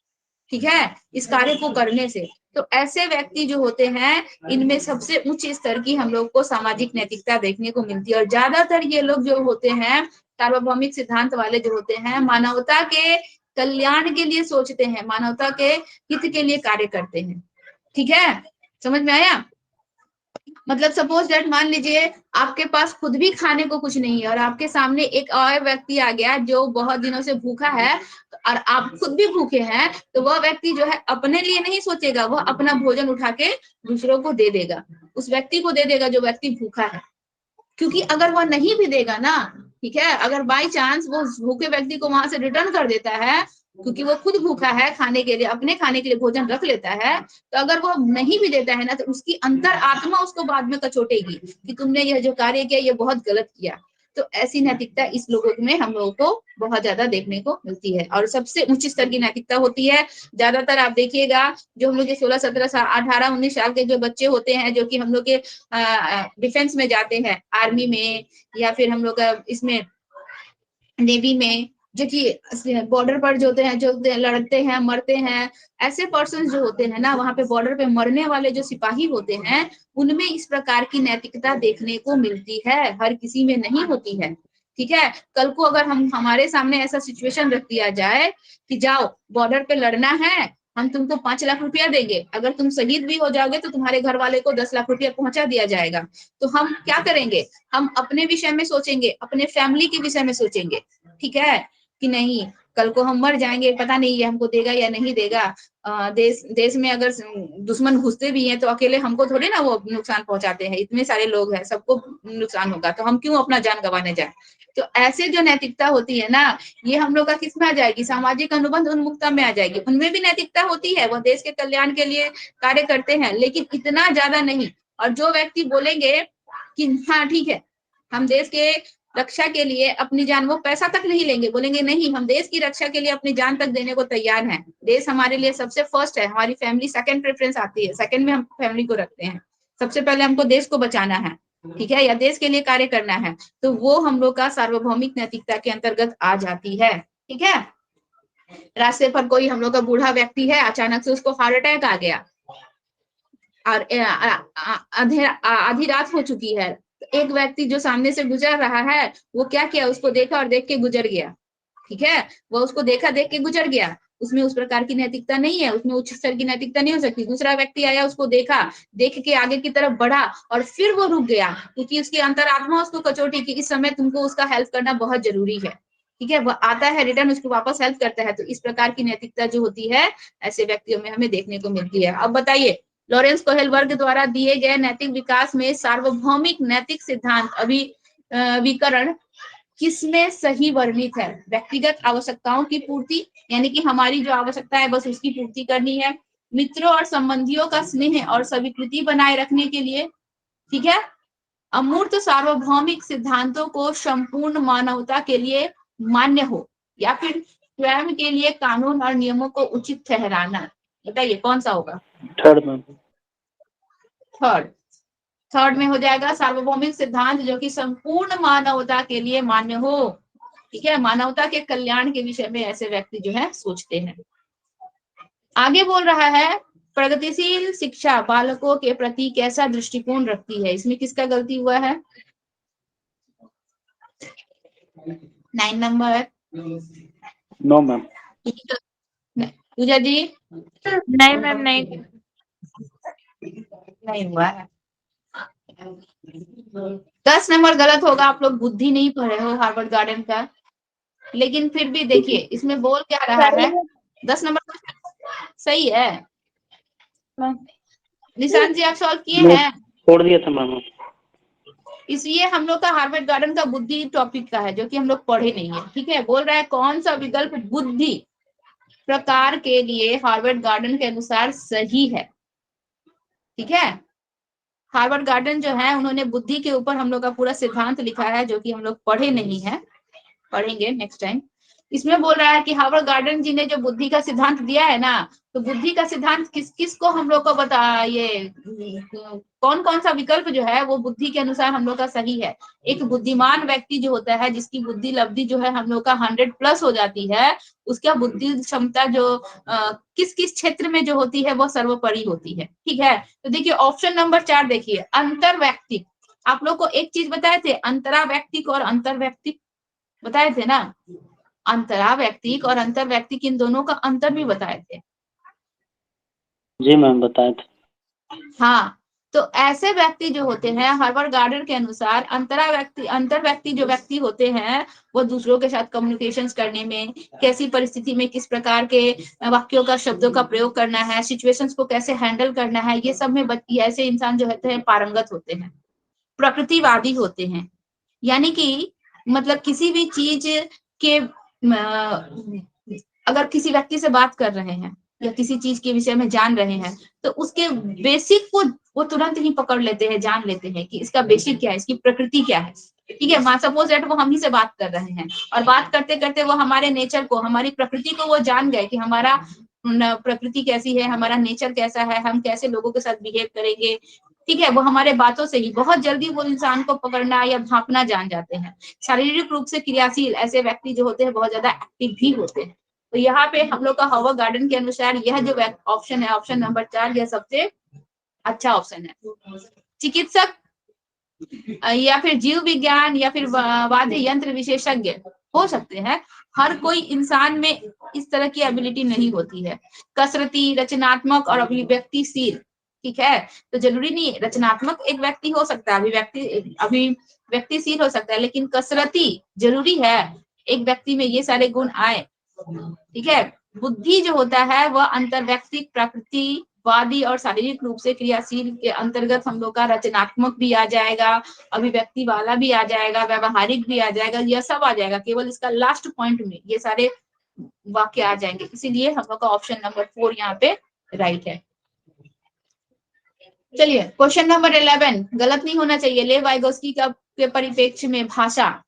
ठीक है, इस कार्य को करने से। तो ऐसे व्यक्ति जो होते हैं, इनमें सबसे उच्च स्तर की हम लोग को सामाजिक नैतिकता देखने को मिलती है। और ज्यादातर ये लोग जो होते हैं, सार्वभौमिक सिद्धांत वाले जो होते हैं, मानवता के कल्याण के लिए सोचते हैं, मानवता के हित के लिए कार्य करते हैं। ठीक है। समझ में आया। मतलब सपोज दैट मान लीजिए आपके पास खुद भी खाने को कुछ नहीं है, और आपके सामने एक और व्यक्ति आ गया जो बहुत दिनों से भूखा है, और आप खुद भी भूखे हैं, तो वह व्यक्ति जो है अपने लिए नहीं सोचेगा, वह अपना भोजन उठा के दूसरों को दे देगा, उस व्यक्ति को दे देगा जो व्यक्ति भूखा है। क्योंकि अगर वह नहीं भी देगा ना, ठीक है, अगर बाई चांस वो भूखे व्यक्ति को वहां से रिटर्न कर देता है, क्योंकि वो खुद भूखा है, खाने के लिए, अपने खाने के लिए भोजन रख लेता है, तो अगर वो नहीं भी देता है ना, तो उसकी अंतर आत्मा उसको बाद में कचोटेगी कि तुमने यह जो कार्य किया ये बहुत गलत किया। तो ऐसी नैतिकता इस लोगों में हम लोगों को बहुत ज्यादा देखने को मिलती है। और सबसे उच्च स्तर की नैतिकता होती है, ज्यादातर आप देखिएगा जो हम लोग के 16, 17, 18, 19 साल के जो बच्चे होते हैं, जो कि हम लोग के डिफेंस में जाते हैं, आर्मी में, या फिर हम लोग इसमें नेवी में, जो कि बॉर्डर पर जो होते हैं, जो लड़ते हैं, मरते हैं, ऐसे पर्सन जो होते हैं ना, वहां पे बॉर्डर पे मरने वाले जो सिपाही होते हैं, उनमें इस प्रकार की नैतिकता देखने को मिलती है, हर किसी में नहीं होती है। ठीक है। कल को अगर हमारे सामने ऐसा सिचुएशन रख दिया जाए कि जाओ बॉर्डर पे लड़ना है, हम तुमको 5 लाख रुपया देंगे, अगर तुम शहीद भी हो जाओगे तो तुम्हारे घर वाले को 10 लाख रुपया पहुंचा दिया जाएगा, तो हम क्या करेंगे, हम अपने विषय में सोचेंगे, अपने फैमिली के विषय में सोचेंगे। ठीक है, कि नहीं कल को हम मर जाएंगे, पता नहीं ये हमको देगा या नहीं देगा। देश में अगर दुश्मन घुसते भी हैं तो अकेले हमको थोड़ी ना वो नुकसान पहुंचाते हैं, इतने सारे लोग हैं, सबको नुकसान होगा, तो हम क्यों अपना जान गंवाने जाए। तो ऐसे जो नैतिकता होती है ना, ये हम लोग का किस में आ जाएगी, सामाजिक अनुबंध उन्मुखता में आ जाएगी। उनमें भी नैतिकता होती है, वह देश के कल्याण के लिए कार्य करते हैं, लेकिन इतना ज्यादा नहीं। और जो व्यक्ति बोलेंगे कि हाँ ठीक है, हम देश के रक्षा के लिए अपनी जान, वो पैसा तक नहीं लेंगे, बोलेंगे नहीं हम देश की रक्षा के लिए अपनी जान तक देने को तैयार हैं, देश हमारे लिए सबसे फर्स्ट है, हमारी फैमिली सेकंड प्रेफरेंस आती है, सेकंड में हम फैमिली को रखते हैं, सबसे पहले हमको देश को बचाना है, ठीक है, या देश के लिए कार्य करना है, तो वो हम लोग का सार्वभौमिक नैतिकता के अंतर्गत आ जाती है। ठीक है, रास्ते पर कोई हम लोग का बूढ़ा व्यक्ति है, अचानक से उसको हार्ट अटैक आ गया और आधी रात हो चुकी है, एक व्यक्ति जो सामने से गुजर रहा है वो क्या किया, उसको देखा और देख के गुजर गया, ठीक है, वो उसको देखा देख के गुजर गया, उसमें उस प्रकार की नैतिकता नहीं है, उसमें उच्च स्तर की नैतिकता नहीं हो सकती। दूसरा व्यक्ति आया, उसको देखा, देख के आगे की तरफ बढ़ा और फिर वो रुक गया, क्योंकि उसकी अंतरात्मा उसको कचोटी कि इस समय तुमको उसका हेल्प करना बहुत जरूरी है, ठीक है, वो आता है रिटर्न उसको वापस हेल्प करता है, तो इस प्रकार की नैतिकता जो होती है ऐसे व्यक्तियों में हमें देखने को मिलती है। अब बताइए, लॉरेंस कोहेलबर्ग द्वारा दिए गए नैतिक विकास में सार्वभौमिक नैतिक सिद्धांत अभिकरण किसमें सही वर्णित है? व्यक्तिगत आवश्यकताओं की पूर्ति, यानी कि हमारी जो आवश्यकता है बस उसकी पूर्ति करनी है, मित्रों और संबंधियों का स्नेह और स्वीकृति बनाए रखने के लिए, ठीक है, अमूर्त सार्वभौमिक सिद्धांतों को संपूर्ण मानवता के लिए मान्य हो, या फिर स्वयं के लिए कानून और नियमों को उचित ठहराना। बताइए कौन सा होगा? Third ma'am. थर्ड में हो जाएगा सार्वभौमिक सिद्धांत जो कि संपूर्ण मानवता के लिए मान्य हो, ठीक है, मानवता के कल्याण के विषय में ऐसे व्यक्ति जो है सोचते हैं। आगे बोल रहा है, प्रगतिशील शिक्षा बालकों के प्रति कैसा दृष्टिकोण रखती है? इसमें किसका गलती हुआ है? 9 number. No ma'am. Puja ji? नहीं मैम, नहीं हुआ है। 10 नंबर गलत होगा, आप लोग बुद्धि नहीं पढ़े हो हार्वर्ड गार्डन का, लेकिन फिर भी देखिए इसमें बोल क्या रहा है, 10 नंबर सही है। निशांत जी आप सॉल्व किए हैं? छोड़ दिया था मैम। इसलिए हम लोग का हार्वर्ड गार्डन का बुद्धि टॉपिक का है जो कि हम लोग पढ़े नहीं है, ठीक है, बोल रहा है कौन सा विकल्प बुद्धि प्रकार के लिए हार्वर्ड गार्डन के अनुसार सही है, ठीक है। हार्वर्ड गार्डन जो है उन्होंने बुद्धि के ऊपर हम लोग का पूरा सिद्धांत लिखा है जो कि हम लोग पढ़े नहीं है, पढ़ेंगे नेक्स्ट टाइम। इसमें बोल रहा है कि हार्वर्ड गार्डन जी ने जो बुद्धि का सिद्धांत दिया है ना, तो बुद्धि का सिद्धांत किस किस को हम लोग को बता, ये कौन कौन सा विकल्प जो है वो बुद्धि के अनुसार हम लोग का सही है। एक बुद्धिमान व्यक्ति जो होता है जिसकी बुद्धि लब्धि जो है हम लोग का 100+ हो जाती है, उसका बुद्धि क्षमता जो किस किस क्षेत्र में जो होती है वो सर्वोपरि होती है, ठीक है। तो देखिए ऑप्शन नंबर 4 देखिए, अंतर व्यक्ति, आप लोग को एक चीज बताए थे, अंतरा व्यक्तिक और अंतर व्यक्तिक बताए थे ना, अंतरा व्यक्तिक और अंतर व्यक्तिक इन दोनों का अंतर भी बताए थे। जी मैम बताए थे। हाँ, तो ऐसे व्यक्ति जो होते हैं हार्वर्ड गार्डन के अनुसार अंतर व्यक्ति जो व्यक्ति होते हैं वो दूसरों के साथ कम्युनिकेशन करने में, कैसी परिस्थिति में किस प्रकार के वाक्यों का शब्दों का प्रयोग करना है, सिचुएशंस को कैसे हैंडल करना है, ये सब में ऐसे इंसान जो होते हैं पारंगत होते हैं, प्रकृतिवादी होते हैं, यानी कि मतलब किसी भी चीज के अगर किसी व्यक्ति से बात कर रहे हैं या किसी चीज के विषय में जान रहे हैं तो उसके बेसिक को वो तुरंत ही पकड़ लेते हैं, जान लेते हैं कि इसका बेसिक क्या है, इसकी प्रकृति क्या है, ठीक है। मान सपोज दैट वो हम ही से बात कर रहे हैं और बात करते करते वो हमारे नेचर को, हमारी प्रकृति को वो जान गए कि हमारा प्रकृति कैसी है, हमारा नेचर कैसा है, हम कैसे लोगों के साथ बिहेव करेंगे, ठीक है। वो हमारे बातों से ही बहुत जल्दी वो इंसान को पकड़ना या भांपना जान जाते हैं। शारीरिक रूप से क्रियाशील ऐसे व्यक्ति जो होते हैं बहुत ज्यादा एक्टिव भी होते हैं। तो यहाँ पे हम लोग का हार्वर्ड गार्डन के अनुसार यह जो ऑप्शन है, ऑप्शन नंबर 4, यह सबसे अच्छा ऑप्शन है। चिकित्सक या फिर जीव विज्ञान या फिर वाद्य यंत्र विशेषज्ञ हो सकते हैं, हर कोई इंसान में इस तरह की एबिलिटी नहीं होती है। कसरती, रचनात्मक और अभिव्यक्तिशील, ठीक है, तो जरूरी नहीं रचनात्मक एक व्यक्ति हो सकता है, अभिव्यक्तिशील हो सकता है, लेकिन कसरती जरूरी है एक व्यक्ति में ये सारे गुण आए, ठीक है। बुद्धि जो होता है वह अंतर्व्यक्तिक, प्रकृतिवादी और शारीरिक रूप से क्रियाशील के अंतर्गत हम लोग का रचनात्मक भी आ जाएगा, अभिव्यक्ति वाला भी आ जाएगा, व्यवहारिक भी आ जाएगा, यह सब आ जाएगा, केवल इसका लास्ट पॉइंट में ये सारे वाक्य आ जाएंगे, इसीलिए हम लोग का ऑप्शन नंबर 4 यहाँ पे राइट है। चलिए क्वेश्चन नंबर 11, गलत नहीं होना चाहिए। लेव वाइगोस्की के परिप्रेक्ष्य में भाषा,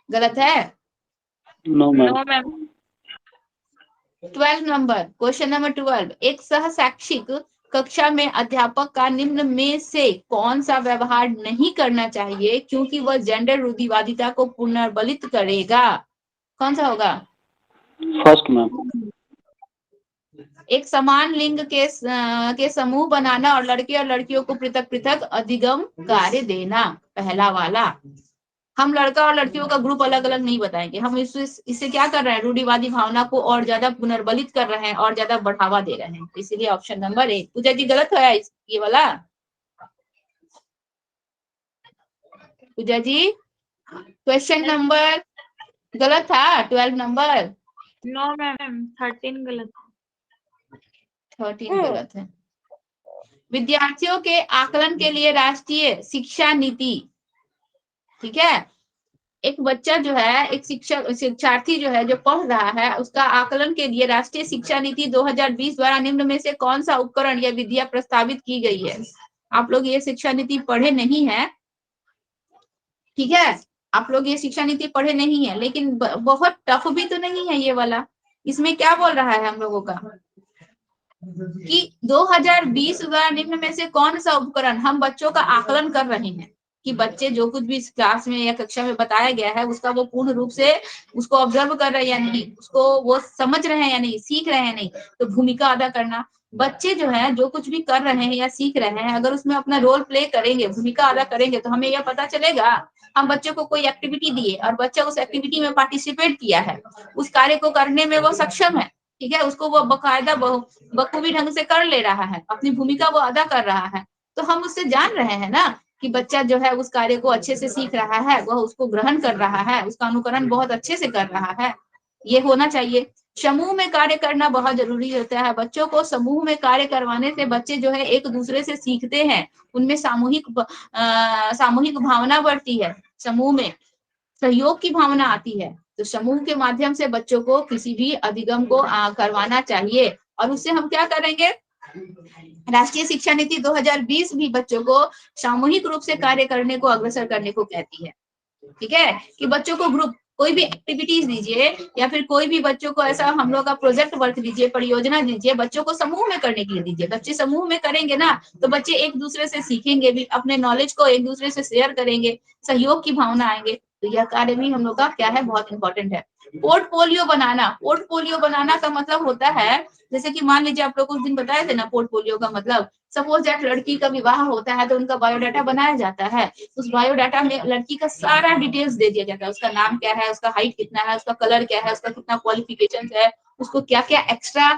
गलत है। No ma'am. No ma'am. 12 number, question number 12, एक सह शैक्षिक कक्षा में अध्यापक का निम्न में से कौन सा व्यवहार नहीं करना चाहिए क्योंकि वह जेंडर रूढ़िवादिता को पुनर्बलित करेगा? कौन सा होगा? First ma'am. एक समान लिंग के समूह बनाना और लड़के और लड़कियों को पृथक पृथक अधिगम कार्य देना, पहला वाला। हम लड़का और लड़कियों का ग्रुप अलग अलग नहीं बताएंगे, हम इससे क्या कर रहे हैं, रूढ़िवादी भावना को और ज्यादा पुनर्बलित कर रहे हैं और ज्यादा बढ़ावा दे रहे हैं। इसीलिए ऑप्शन नंबर 1। पूजा जी गलत है ये वाला? पूजा जी क्वेश्चन नंबर गलत था, 12 नंबर। नो मैम, 13 गलत। 13 गलत है। विद्यार्थियों के आकलन के लिए राष्ट्रीय शिक्षा नीति, ठीक है, एक बच्चा जो है, एक शिक्षार्थी जो है, जो पढ़ रहा है, उसका आकलन के लिए राष्ट्रीय शिक्षा नीति 2020 द्वारा निम्न में से कौन सा उपकरण या विधियां प्रस्तावित की गई है? आप लोग ये शिक्षा नीति पढ़े नहीं है, ठीक है, आप लोग ये शिक्षा नीति पढ़े नहीं है, लेकिन बहुत टफ भी तो नहीं है ये वाला। इसमें क्या बोल रहा है हम लोगों का कि 2020 द्वारा निम्न में से कौन सा उपकरण, हम बच्चों का आकलन कर रहे हैं कि बच्चे जो कुछ भी इस क्लास में या कक्षा में बताया गया है उसका वो पूर्ण रूप से उसको ऑब्जर्व कर रहे हैं या नहीं, उसको वो समझ रहे हैं या नहीं, सीख रहे हैं नहीं। तो भूमिका अदा करना, बच्चे जो है जो कुछ भी कर रहे हैं या सीख रहे हैं, अगर उसमें अपना रोल प्ले करेंगे, भूमिका अदा करेंगे, तो हमें यह पता चलेगा। हम बच्चों को कोई एक्टिविटी दिए और बच्चा उस एक्टिविटी में पार्टिसिपेट किया है, उस कार्य को करने में वो सक्षम है, ठीक है, उसको वो बकायदा बखूबी ढंग से कर ले रहा है, अपनी भूमिका वो अदा कर रहा है, तो हम उससे जान रहे हैं ना कि बच्चा जो है उस कार्य को अच्छे से सीख रहा है, वह उसको ग्रहण कर रहा है, उसका अनुकरण बहुत अच्छे से कर रहा है। ये होना चाहिए। समूह में कार्य करना बहुत जरूरी होता है। बच्चों को समूह में कार्य करवाने से बच्चे जो है एक दूसरे से सीखते हैं, उनमें सामूहिक भावना बढ़ती है, समूह में सहयोग की भावना आती है। तो समूह के माध्यम से बच्चों को किसी भी अधिगम को करवाना चाहिए। और उससे हम क्या करेंगे, राष्ट्रीय शिक्षा नीति 2020 भी बच्चों को सामूहिक रूप से कार्य करने को अग्रसर करने को कहती है, ठीक है, कि बच्चों को ग्रुप कोई भी एक्टिविटीज दीजिए या फिर कोई भी बच्चों को ऐसा हम लोग का प्रोजेक्ट वर्क दीजिए, परियोजना दीजिए, बच्चों को समूह में करने के लिए दीजिए। बच्चे समूह में करेंगे ना तो बच्चे एक दूसरे से सीखेंगे भी, अपने नॉलेज को एक दूसरे से शेयर करेंगे, सहयोग की भावना आएंगे। तो यह कार्य भी हम लोग का क्या है, बहुत इंपॉर्टेंट है। पोर्टफोलियो बनाना, पोर्टफोलियो बनाना का मतलब होता है, जैसे कि मान लीजिए आप लोग उस दिन बताए थे ना पोर्टफोलियो का मतलब, सपोज दैट लड़की का विवाह होता है तो उनका बायोडाटा बनाया जाता है। उस बायोडाटा में लड़की का सारा डिटेल्स दे दिया जाता है, उसका नाम क्या है, उसका हाइट कितना है, उसका कलर क्या है, उसका कितना क्वालिफिकेशन है, उसको क्या क्या एक्स्ट्रा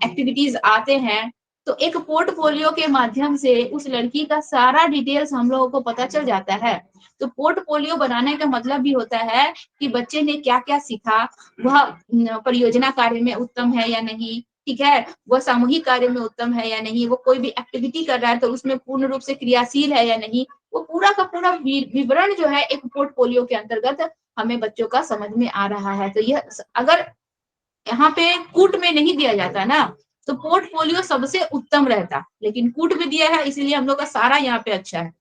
एक्टिविटीज आते हैं। तो एक पोर्टफोलियो के माध्यम से उस लड़की का सारा डिटेल्स हम लोगों को पता चल जाता है। तो पोर्टफोलियो बनाने का मतलब भी होता है कि बच्चे ने क्या क्या सीखा, वह परियोजना कार्य में उत्तम है या नहीं, ठीक है, वह सामूहिक कार्य में उत्तम है या नहीं, वो कोई भी एक्टिविटी कर रहा है तो उसमें पूर्ण रूप से क्रियाशील है या नहीं, वो पूरा का पूरा विवरण जो है एक पोर्टफोलियो के अंतर्गत हमें बच्चों का समझ में आ रहा है। तो यह अगर यहाँ पे कूट में नहीं दिया जाता ना तो पोर्टफोलियो सबसे उत्तम रहता, लेकिन कूट में दिया है इसलिए हम लोग का सारा यहाँ पे अच्छा है।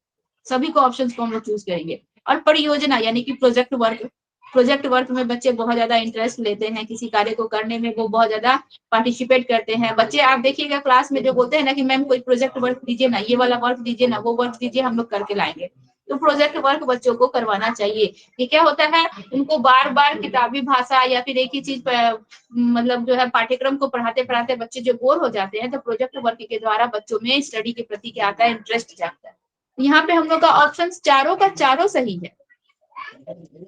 सभी को ऑप्शंस को हम लोग चूज करेंगे। और परियोजना यानी कि प्रोजेक्ट वर्क, प्रोजेक्ट वर्क में बच्चे बहुत ज्यादा इंटरेस्ट लेते हैं, किसी कार्य को करने में वो बहुत ज्यादा पार्टिसिपेट करते हैं। बच्चे आप देखिएगा क्लास में जो बोलते हैं ना कि मैम कोई प्रोजेक्ट वर्क दीजिए ना, ये वाला वर्क दीजिए ना, वो वर्क दीजिए, हम लोग करके लाएंगे। तो प्रोजेक्ट वर्क बच्चों को करवाना चाहिए। ये क्या होता है, उनको बार बार किताबी भाषा या फिर एक ही चीज मतलब जो है पाठ्यक्रम को पढ़ाते पढ़ाते बच्चे जो बोर हो जाते हैं, तो प्रोजेक्ट वर्क के द्वारा बच्चों में स्टडी के प्रति क्या आता है, इंटरेस्ट जागता है। यहाँ पे हम लोग का ऑप्शन चारों का चारों सही है,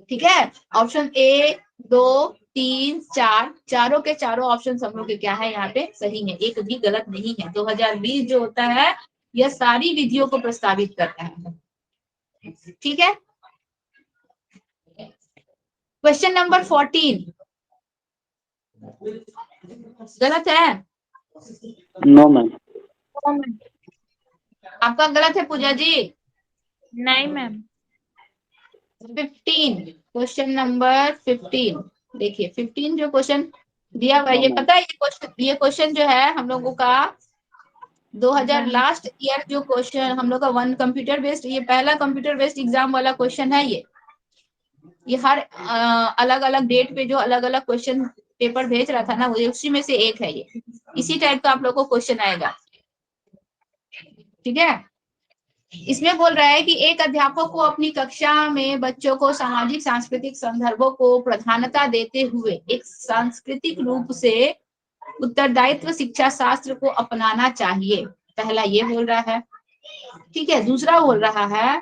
ठीक है, ऑप्शन ए 2 3 4 चारों के चारों ऑप्शन हम लोग के क्या है यहाँ पे सही है, एक भी गलत नहीं है। 2020 जो होता है यह सारी विधियों को प्रस्तावित करता है, ठीक है। क्वेश्चन नंबर 14 गलत है। No ma'am. आपका गलत है पूजा जी। नहीं मैम। 15 क्वेश्चन नंबर 15 देखिए, 15 जो क्वेश्चन दिया हुआ है, ये पता है ये क्वेश्चन जो है हम लोगों का 2000 लास्ट ईयर जो क्वेश्चन हम लोग का वन कंप्यूटर बेस्ड, ये पहला कंप्यूटर बेस्ड एग्जाम वाला क्वेश्चन है। ये हर अलग अलग डेट पे जो अलग अलग क्वेश्चन पेपर भेज रहा था ना, वो उसी में से एक है ये। इसी टाइप का आप लोग को क्वेश्चन आएगा, ठीक है। इसमें बोल रहा है कि एक अध्यापक को अपनी कक्षा में बच्चों को सामाजिक सांस्कृतिक संदर्भों को प्रधानता देते हुए एक सांस्कृतिक रूप से उत्तरदायित्व शिक्षा शास्त्र को अपनाना चाहिए। पहला ये बोल रहा है, ठीक है। दूसरा बोल रहा है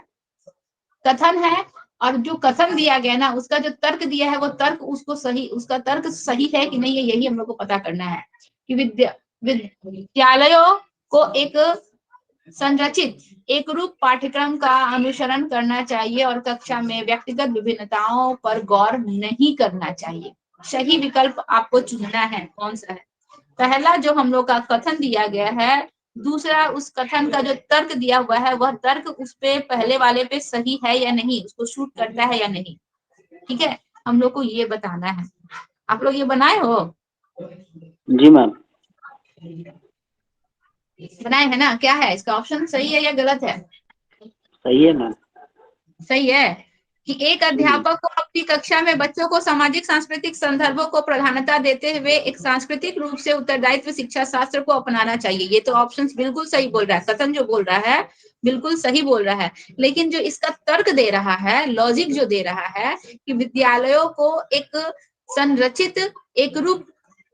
कथन है, और जो कथन दिया गया ना उसका जो तर्क दिया है वो तर्क उसको सही, उसका तर्क सही है कि नहीं है, यही हम लोग को पता करना है। कि विद्यालयों को एक संरचित एक रूप पाठ्यक्रम का अनुसरण करना चाहिए और कक्षा में व्यक्तिगत विभिन्नताओं पर गौर नहीं करना चाहिए। सही विकल्प आपको चुनना है, कौन सा है? पहला जो हम लोग का कथन दिया गया है, दूसरा उस कथन का जो तर्क दिया हुआ है वह तर्क उस पे पहले वाले पे सही है या नहीं, उसको शूट करता है या नहीं, ठीक है। हम लोग को ये बताना है। आप लोग ये बनाए हो? जी मैम। बनाए है ना? क्या है इसका ऑप्शन, सही है या गलत है? सही है मैम। सही है कि एक अध्यापक को अपनी कक्षा में बच्चों को सामाजिक सांस्कृतिक संदर्भों को प्रधानता देते हुए एक सांस्कृतिक रूप से उत्तरदायित्व शिक्षा शास्त्र को अपनाना चाहिए। ये तो ऑप्शन बिल्कुल सही बोल रहा है, कथन जो बोल रहा है बिल्कुल सही बोल रहा है। लेकिन जो इसका तर्क दे रहा है, लॉजिक जो दे रहा है कि विद्यालयों को एक संरचित एक रूप,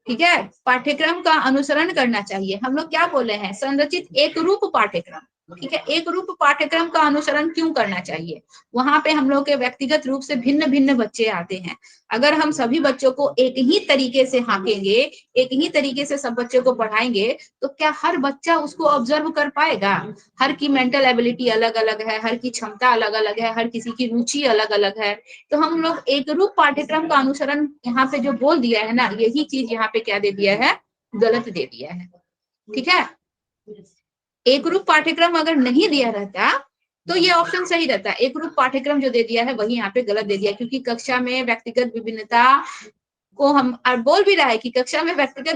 ठीक है, पाठ्यक्रम का अनुसरण करना चाहिए। हम लोग क्या बोले हैं? संरचित एक रूप पाठ्यक्रम, ठीक है। एक रूप पाठ्यक्रम का अनुसरण क्यों करना चाहिए? वहां पे हम लोग के व्यक्तिगत रूप से भिन्न भिन्न बच्चे आते हैं। अगर हम सभी बच्चों को एक ही तरीके से हाकेंगे, एक ही तरीके से सब बच्चों को पढ़ाएंगे, तो क्या हर बच्चा उसको ऑब्जर्व कर पाएगा? हर की मेंटल एबिलिटी अलग अलग है, हर की क्षमता अलग अलग है, हर किसी की रुचि अलग अलग है। तो हम लोग एक रूप पाठ्यक्रम का अनुसरण यहाँ पे जो बोल दिया है ना, यही चीज यहाँ पे क्या दे दिया है? गलत दे दिया है, ठीक है। एक रूप पाठ्यक्रम अगर नहीं दिया रहता तो ये ऑप्शन सही रहता। एक रूप पाठ्यक्रम जो दे दिया है वही यहाँ पे गलत दे दिया, क्योंकि कक्षा में व्यक्तिगत विभिन्नता को हम और बोल भी रहा है कि कक्षा में व्यक्तिगत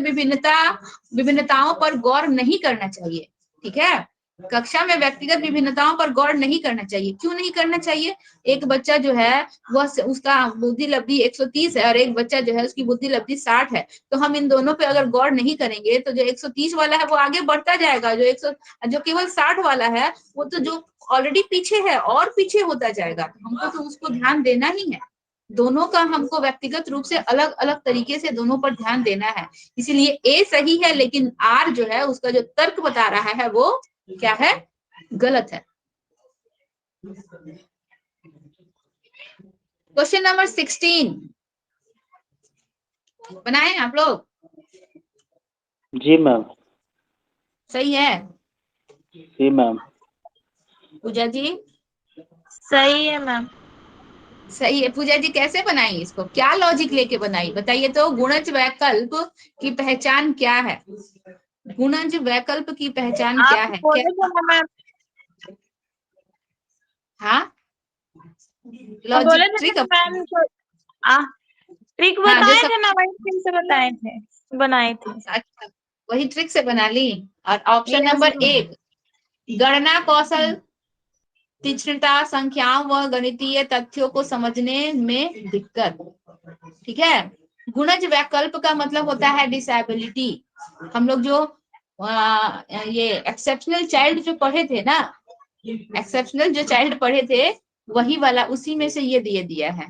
विभिन्नताओं पर गौर नहीं करना चाहिए, ठीक है। कक्षा में व्यक्तिगत विभिन्नताओं पर गौर नहीं करना चाहिए। क्यों नहीं करना चाहिए? एक बच्चा जो है वह उसका बुद्धि लब्धि 130 है और एक बच्चा जो है उसकी बुद्धि लब्धि 60 है, तो हम इन दोनों पे अगर गौर नहीं करेंगे तो जो 130 वाला है वो आगे बढ़ता जाएगा, जो केवल 60 वाला है वो तो जो ऑलरेडी पीछे है और पीछे होता जाएगा। हमको तो उसको ध्यान देना ही है। दोनों का हमको व्यक्तिगत रूप से अलग अलग तरीके से दोनों पर ध्यान देना है। इसीलिए ए सही है, लेकिन आर जो है उसका जो तर्क बता रहा है वो क्या है? गलत है। क्वेश्चन नंबर 16 बनाए आप लोग? जी मैम। सही है? जी मैम। पूजा जी? सही है मैम। सही है। पूजा जी कैसे बनाई इसको, क्या लॉजिक लेके बनाई बताइए तो? गुणज वैकल्प की पहचान क्या है? गुणज वैकल्प की पहचान आप क्या है? बोले क्या? थे ना मैम, हाँ, तो बोले लॉजिक थे ट्रिक। ना मैम, ट्रिक हाँ, जो बताए सब थे ना, वही ट्रिक से बताए थे, बनाए थे। अच्छा, वही ट्रिक से बना ली। और ऑप्शन यस नंबर मैम। 1, गणना कौशल, तीक्ष्णता, संख्याओं व गणितीय तथ्यों को समझने में दिक्कत, ठीक है। गुणज वैकल्प का मतलब होता है डिसेबिलिटी। हम लोग जो ये एक्सेप्शनल चाइल्ड जो पढ़े थे ना, एक्सेप्शनल जो चाइल्ड पढ़े थे वही वाला, उसी में से ये दिया है।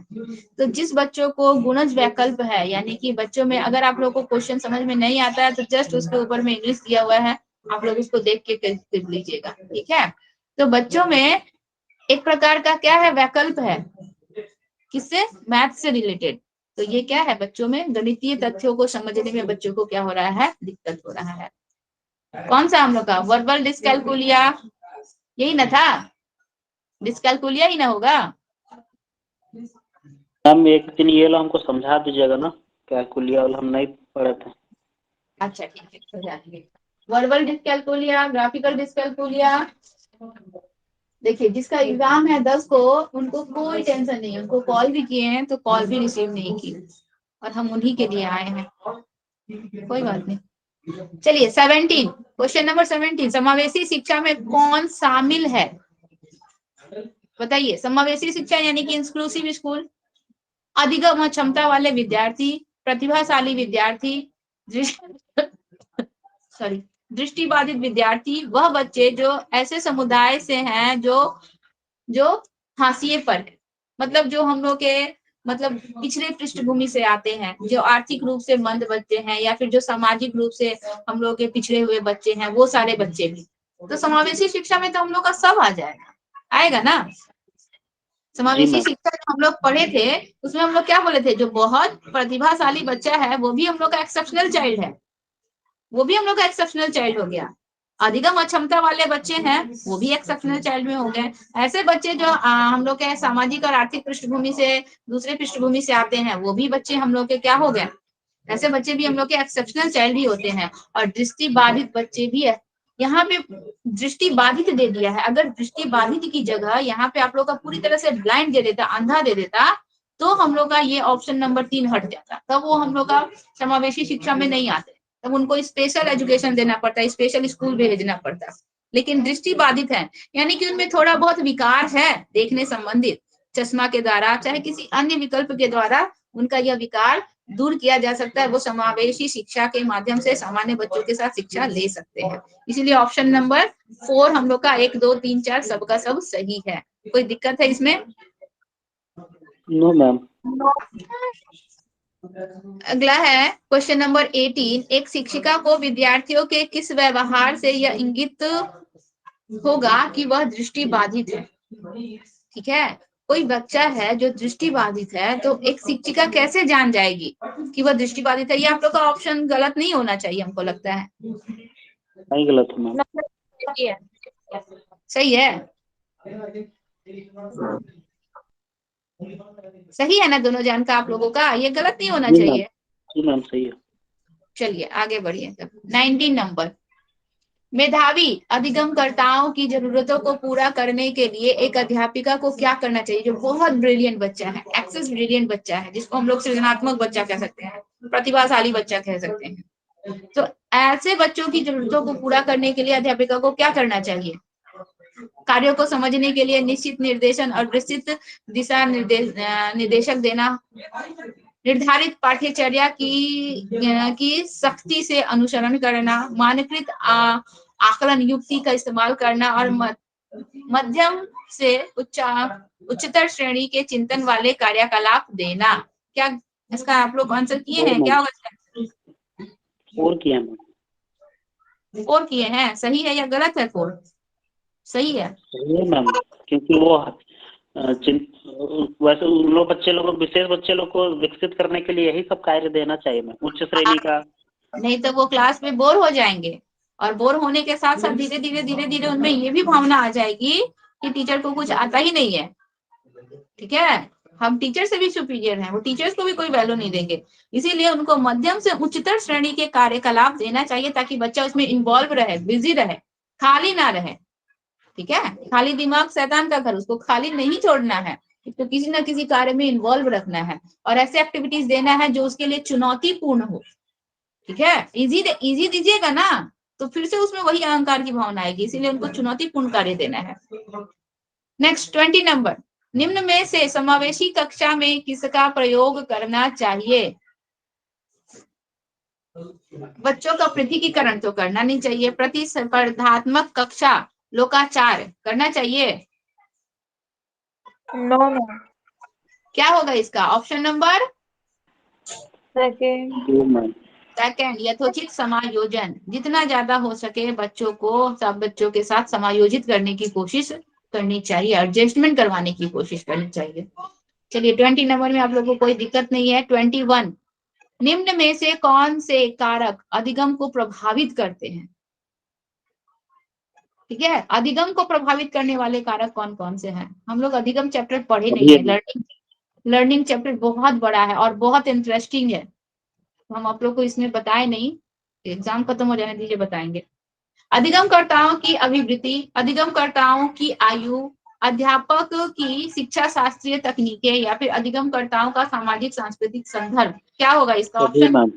तो जिस बच्चों को गुणज वैकल्प है, यानी कि बच्चों में अगर आप लोग को क्वेश्चन समझ में नहीं आता है तो जस्ट उसके ऊपर में इंग्लिश दिया हुआ है, आप लोग उसको देख के कर लीजिएगा, ठीक है। तो बच्चों में एक प्रकार का क्या है? वैकल्प है। किससे? मैथ से रिलेटेड। तो ये क्या है? बच्चों में गणितीय तथ्यों को समझने में बच्चों को क्या हो रहा है? दिक्कत हो रहा है। कौन सा हम लोग का? वर्बल डिस्कैलकुलिया, यही ना था? डिस्कैलकुलिया ही ना होगा? मैम एक दिन ये लो हमको समझा दीजिएगा ना, कैलकुलिया वाला हम नहीं पढ़े थे। अच्छा ठीक है, समझा देंगे। Verbal dyscalculia, graphical dyscalculia. देखिए जिसका एग्जाम है 10 को, उनको कोई टेंशन नहीं है। उनको कॉल भी किए हैं तो कॉल भी रिसीव नहीं की, और हम उन्हीं के लिए आए हैं, कोई बात नहीं। चलिए 17, क्वेश्चन नंबर 17, समावेशी शिक्षा में कौन शामिल है? बताइए। समावेशी शिक्षा यानी कि इंक्लूसिव स्कूल, अधिगम क्षमता वाले विद्यार्थी, प्रतिभाशाली विद्यार्थी, सॉरी दृष्टिबाधित विद्यार्थी, वह बच्चे जो ऐसे समुदाय से हैं जो हाशिए पर है, मतलब जो हम लोग के मतलब पिछड़े पृष्ठभूमि से आते हैं, जो आर्थिक रूप से मंद बच्चे हैं, या फिर जो सामाजिक रूप से हम लोग के पिछड़े हुए बच्चे हैं, वो सारे बच्चे भी। तो समावेशी शिक्षा में तो हम लोग का सब आ जाएगा, आएगा ना। जी समावेशी मैम। शिक्षा जो हम लोग पढ़े थे, उसमें हम लोग क्या बोले थे, जो बहुत प्रतिभाशाली बच्चा है वो भी हम लोग का एक्सेप्शनल चाइल्ड है, वो भी हम लोग का एक्सेप्शनल चाइल्ड हो गया। अधिगम अक्षमता वाले बच्चे हैं, वो भी एक्सेप्शनल चाइल्ड में हो गए। ऐसे बच्चे जो हम लोग के सामाजिक और आर्थिक पृष्ठभूमि से, दूसरे पृष्ठभूमि से आते हैं, वो भी बच्चे हम लोग के क्या हो गए, ऐसे बच्चे भी हम लोग के एक्सेप्शनल चाइल्ड ही होते हैं। और दृष्टि बाधित बच्चे भी है, यहाँ पे दृष्टि बाधित दे दिया है। अगर दृष्टि बाधित की जगह यहाँ पे आप लोग का पूरी तरह से ब्लाइंड दे देता, अंधा दे देता, तो हम लोग का ये ऑप्शन नंबर 3 हट जाता, तब वो हम लोग का समावेशी शिक्षा में नहीं आते, तब उनको स्पेशल एजुकेशन देना पड़ता, स्पेशल स्कूल भेजना पड़ता। लेकिन दृष्टि बाधित है, यानी कि उनमें थोड़ा बहुत विकार है देखने संबंधित, चश्मा के द्वारा चाहे किसी अन्य विकल्प के द्वारा उनका यह विकार दूर किया जा सकता है। वो समावेशी शिक्षा के माध्यम से सामान्य बच्चों के साथ शिक्षा ले सकते हैं। इसीलिए ऑप्शन नंबर 4 हम लोग का 1, 2, 3, 4 सबका सब सही है। कोई दिक्कत है इसमें? No ma'am. अगला है क्वेश्चन नंबर 18। एक शिक्षिका को विद्यार्थियों के किस व्यवहार से यह इंगित होगा कि वह दृष्टि बाधित है? ठीक है, कोई बच्चा है जो दृष्टि बाधित है, तो एक शिक्षिका कैसे जान जाएगी कि वह दृष्टि बाधित है? ये आप लोग का ऑप्शन गलत नहीं होना चाहिए, हमको लगता है। नहीं गलत है मैम। सही है, सही है ना दोनों जान का आप लोगों का? ये गलत नहीं होना जी मैम। चाहिए। जी मैम सही है। चलिए आगे बढ़िए। 19 नंबर, मेधावी अधिगमकर्ताओं की जरूरतों को पूरा करने के लिए एक अध्यापिका को क्या करना चाहिए? जो बहुत ब्रिलियंट बच्चा है, एक्सेस ब्रिलियंट बच्चा है, जिसको हम लोग सृजनात्मक बच्चा कह सकते हैं, प्रतिभाशाली बच्चा कह सकते हैं, तो ऐसे बच्चों की जरूरतों को पूरा करने के लिए अध्यापिका को क्या करना चाहिए? कार्यों को समझने के लिए निश्चित निर्देशन और विस्तृत दिशा निर्देशक देना, निर्धारित पाठ्यचर्या की सख्ती से अनुसरण करना, मानकृत आकलन युक्ति का इस्तेमाल करना, और मध्यम से उच्चतर श्रेणी के चिंतन वाले कार्यकलाप देना। क्या इसका आप लोग आंसर किए हैं? क्या होगा? 4 किया मैम। 4 किए हैं, सही है या गलत है? 4 सही है। सही है मैम, क्योंकि वो वैसे उन लोग बच्चे लोग, विशेष बच्चे लोग को विकसित करने के लिए यही सब कार्य देना चाहिए मैम, उच्च श्रेणी का। नहीं तो वो क्लास में बोर हो जाएंगे, और बोर होने के साथ साथ धीरे धीरे उनमें ये भी भावना आ जाएगी कि टीचर को कुछ आता ही नहीं है। ठीक है, हम टीचर से भी सुपीरियर हैं, वो टीचर्स को भी कोई वैल्यू नहीं देंगे। इसीलिए उनको मध्यम से उच्चतर श्रेणी के कार्यकलाप देना चाहिए, ताकि बच्चा उसमें इन्वॉल्व रहे, बिजी रहे, खाली ना रहे। ठीक है, खाली दिमाग शैतान का घर, उसको खाली नहीं छोड़ना है, तो किसी ना किसी कार्य में इन्वॉल्व रखना है, और ऐसे एक्टिविटीज देना है जो उसके लिए चुनौतीपूर्ण हो। ठीक है, इजी दीजिएगा ना तो फिर से उसमें वही अहंकार की भावना आएगी, इसीलिए उनको चुनौतीपूर्ण कार्य देना है। नेक्स्ट 20 नंबर, निम्न में से समावेशी कक्षा में किसका प्रयोग करना चाहिए? बच्चों का पृथकीकरण तो करना नहीं चाहिए। प्रतिस्पर्धात्मक कक्षा, लोकाचार करना चाहिए? No ma'am. क्या होगा इसका ऑप्शन नंबर? सेकेंड। जी मैम। सेकंड, यथोचित समायोजन, जितना ज्यादा हो सके बच्चों को सब बच्चों के साथ समायोजित करने की कोशिश करनी चाहिए, एडजस्टमेंट करवाने की कोशिश करनी चाहिए। चलिए 20 नंबर में आप लोगों को कोई दिक्कत नहीं है। 21, निम्न में से कौन से कारक अधिगम को प्रभावित करते हैं? ठीक है, अधिगम को प्रभावित करने वाले कारक कौन कौन से हैं? हम लोग अधिगम चैप्टर पढ़े नहीं है, लर्निंग चैप्टर बहुत बड़ा है और बहुत इंटरेस्टिंग है, तो हम आप लोग को इसमें बताए नहीं, एग्जाम खत्म हो जाने दीजिए बताएंगे। अधिगमकर्ताओं की अभिवृत्ति, अधिगमकर्ताओं की आयु, अध्यापक की शिक्षा शास्त्रीय तकनीकें, या फिर अधिगमकर्ताओं का सामाजिक सांस्कृतिक संदर्भ। क्या होगा इसका सभी ऑप्शन? मैम।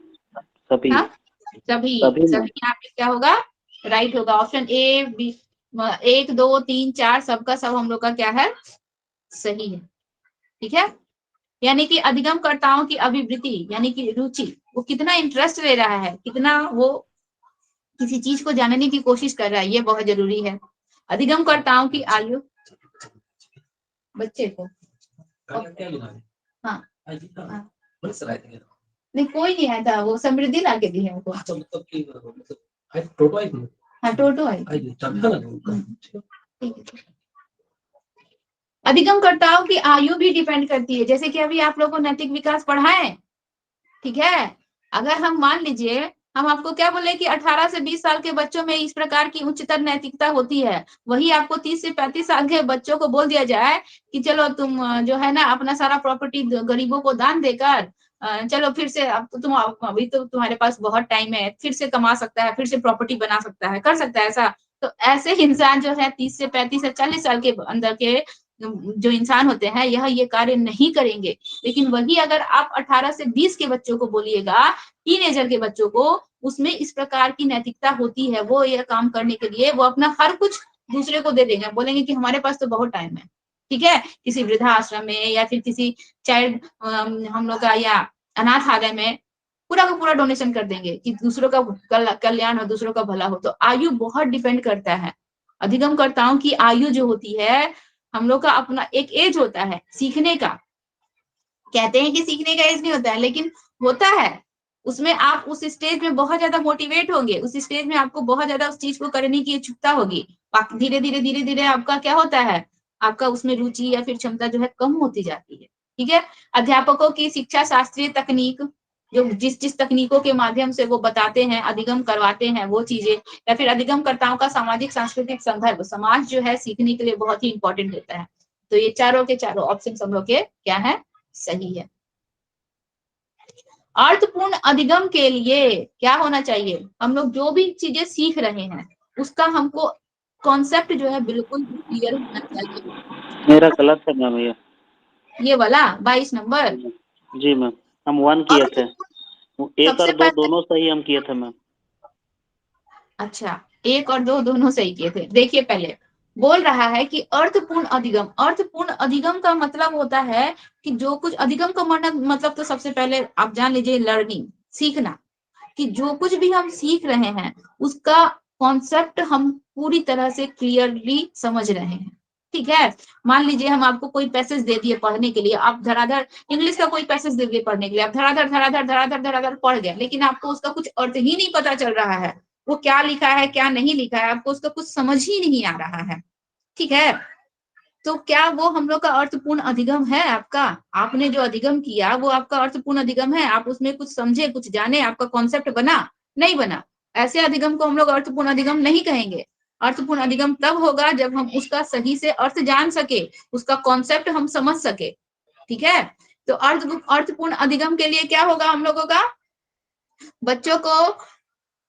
सभी। हाँ, सभी सभी मैम। सभी यहाँ पे क्या होगा? राइट होगा ऑप्शन ए, बी। 1, 2, 3, 4 सबका सब हम लोग का क्या है? सही है। ठीक है, यानी कि अधिगमकर्ताओं की अभिवृत्ति यानी कि रुचि, वो कितना इंटरेस्ट ले रहा है, कितना वो किसी चीज को जानने की कोशिश कर रहा है, ये बहुत जरूरी है। अधिगमकर्ताओं की आयु, बच्चे को हाँ हाँ। नहीं कोई नहीं आया था, वो समृद्धि ला के दी है उनको। हाँ टोटो आई। अधिगमकर्ताओं की आयु भी डिपेंड करती है, जैसे कि अभी आप लोगों को नैतिक विकास पढ़ा है, ठीक है। अगर हम मान लीजिए हम आपको क्या बोले कि 18 से 20 साल के बच्चों में इस प्रकार की उच्चतर नैतिकता होती है, वही आपको 30 से 35 साल के बच्चों को बोल दिया जाए कि चलो तुम जो है ना अपना सारा प्रॉपर्टी गरीबों को दान देकर चलो फिर से, अब तो तुम अभी तो तुम्हारे पास बहुत टाइम है, फिर से कमा सकता है, फिर से प्रॉपर्टी बना सकता है, कर सकता है ऐसा। तो ऐसे इंसान जो है 30 से 35 से 40 साल के अंदर के जो इंसान होते हैं यह ये कार्य नहीं करेंगे। लेकिन वही अगर आप 18 से 20 के बच्चों को बोलिएगा, टीनेजर के बच्चों को, उसमें इस प्रकार की नैतिकता होती है, वो ये काम करने के लिए वो अपना हर कुछ दूसरे को दे देंगे, बोलेंगे कि हमारे पास तो बहुत टाइम है, ठीक है, किसी वृद्धा आश्रम में या फिर किसी चाइल्ड हम लोग का या अनाथालय में पूरा का पूरा डोनेशन कर देंगे कि दूसरों का कल्याण और दूसरों का भला हो। तो आयु बहुत डिपेंड करता है। अधिगमकर्ताओं की आयु जो होती है, हम लोग का अपना एक एज होता है सीखने का, कहते हैं कि सीखने का एज नहीं होता है, लेकिन होता है। उसमें आप उस स्टेज में बहुत ज्यादा मोटिवेट होंगे, उस स्टेज में आपको बहुत ज्यादा उस चीज को करने की इच्छुकता होगी। धीरे धीरे आपका क्या होता है, आपका उसमें रुचि या फिर क्षमता जो है कम होती जाती है, ठीक है। अध्यापकों की शिक्षा शास्त्रीय तकनीक, जो जिस तकनीकों के माध्यम से वो बताते हैं, अधिगम करवाते हैं वो चीजें, या फिर अधिगमकर्ताओं का सामाजिक सांस्कृतिक संदर्भ, समाज जो है सीखने के लिए बहुत ही इंपॉर्टेंट होता है। तो ये चारों के चारों ऑप्शन हम लोग के क्या है, सही है। अर्थपूर्ण अधिगम के लिए क्या होना चाहिए, हम लोग जो भी चीजें सीख रहे हैं उसका हमको कॉन्सेप्ट जो है बिल्कुल क्लियर होना चाहिए। मेरा गलत है मैम ये वाला 22 नंबर जी मैम, हम 1 किए थे, 1 और 2 पहले, दोनों सही हम किए थे मैम। अच्छा 1 और 2 दोनों सही किए थे। देखिए पहले बोल रहा है कि अर्थपूर्ण अधिगम, अर्थपूर्ण अधिगम का मतलब होता है कि जो कुछ अधिगम का मतलब तो सबसे पहले आप जान लीजिए लर्निंग, सीखना, कि जो कुछ भी हम सीख रहे हैं उसका कॉन्सेप्ट हम पूरी तरह से क्लियरली समझ रहे हैं, ठीक है। मान लीजिए हम आपको कोई पैसेज दे दिए पढ़ने के लिए, आप धराधर इंग्लिश का कोई पैसेज दे दिए पढ़ने के लिए, आप धराधर धराधर धराधर धराधर पढ़ गए, लेकिन आपको उसका कुछ अर्थ ही नहीं पता चल रहा है, वो क्या लिखा है क्या नहीं लिखा है, आपको उसका कुछ समझ ही नहीं आ रहा है, ठीक है। तो क्या वो हम लोग का अर्थपूर्ण अधिगम है आपका? आपने जो अधिगम किया वो आपका अर्थपूर्ण अधिगम है? आप उसमें कुछ समझे, कुछ जाने, आपका कॉन्सेप्ट बना? नहीं बना। ऐसे अधिगम को हम लोग अर्थपूर्ण अधिगम नहीं कहेंगे। अर्थपूर्ण अधिगम तब होगा जब हम उसका सही से अर्थ जान सके, उसका कॉन्सेप्ट हम समझ सके, ठीक है। तो अर्थपूर्ण अधिगम के लिए क्या होगा हम लोगों का, बच्चों को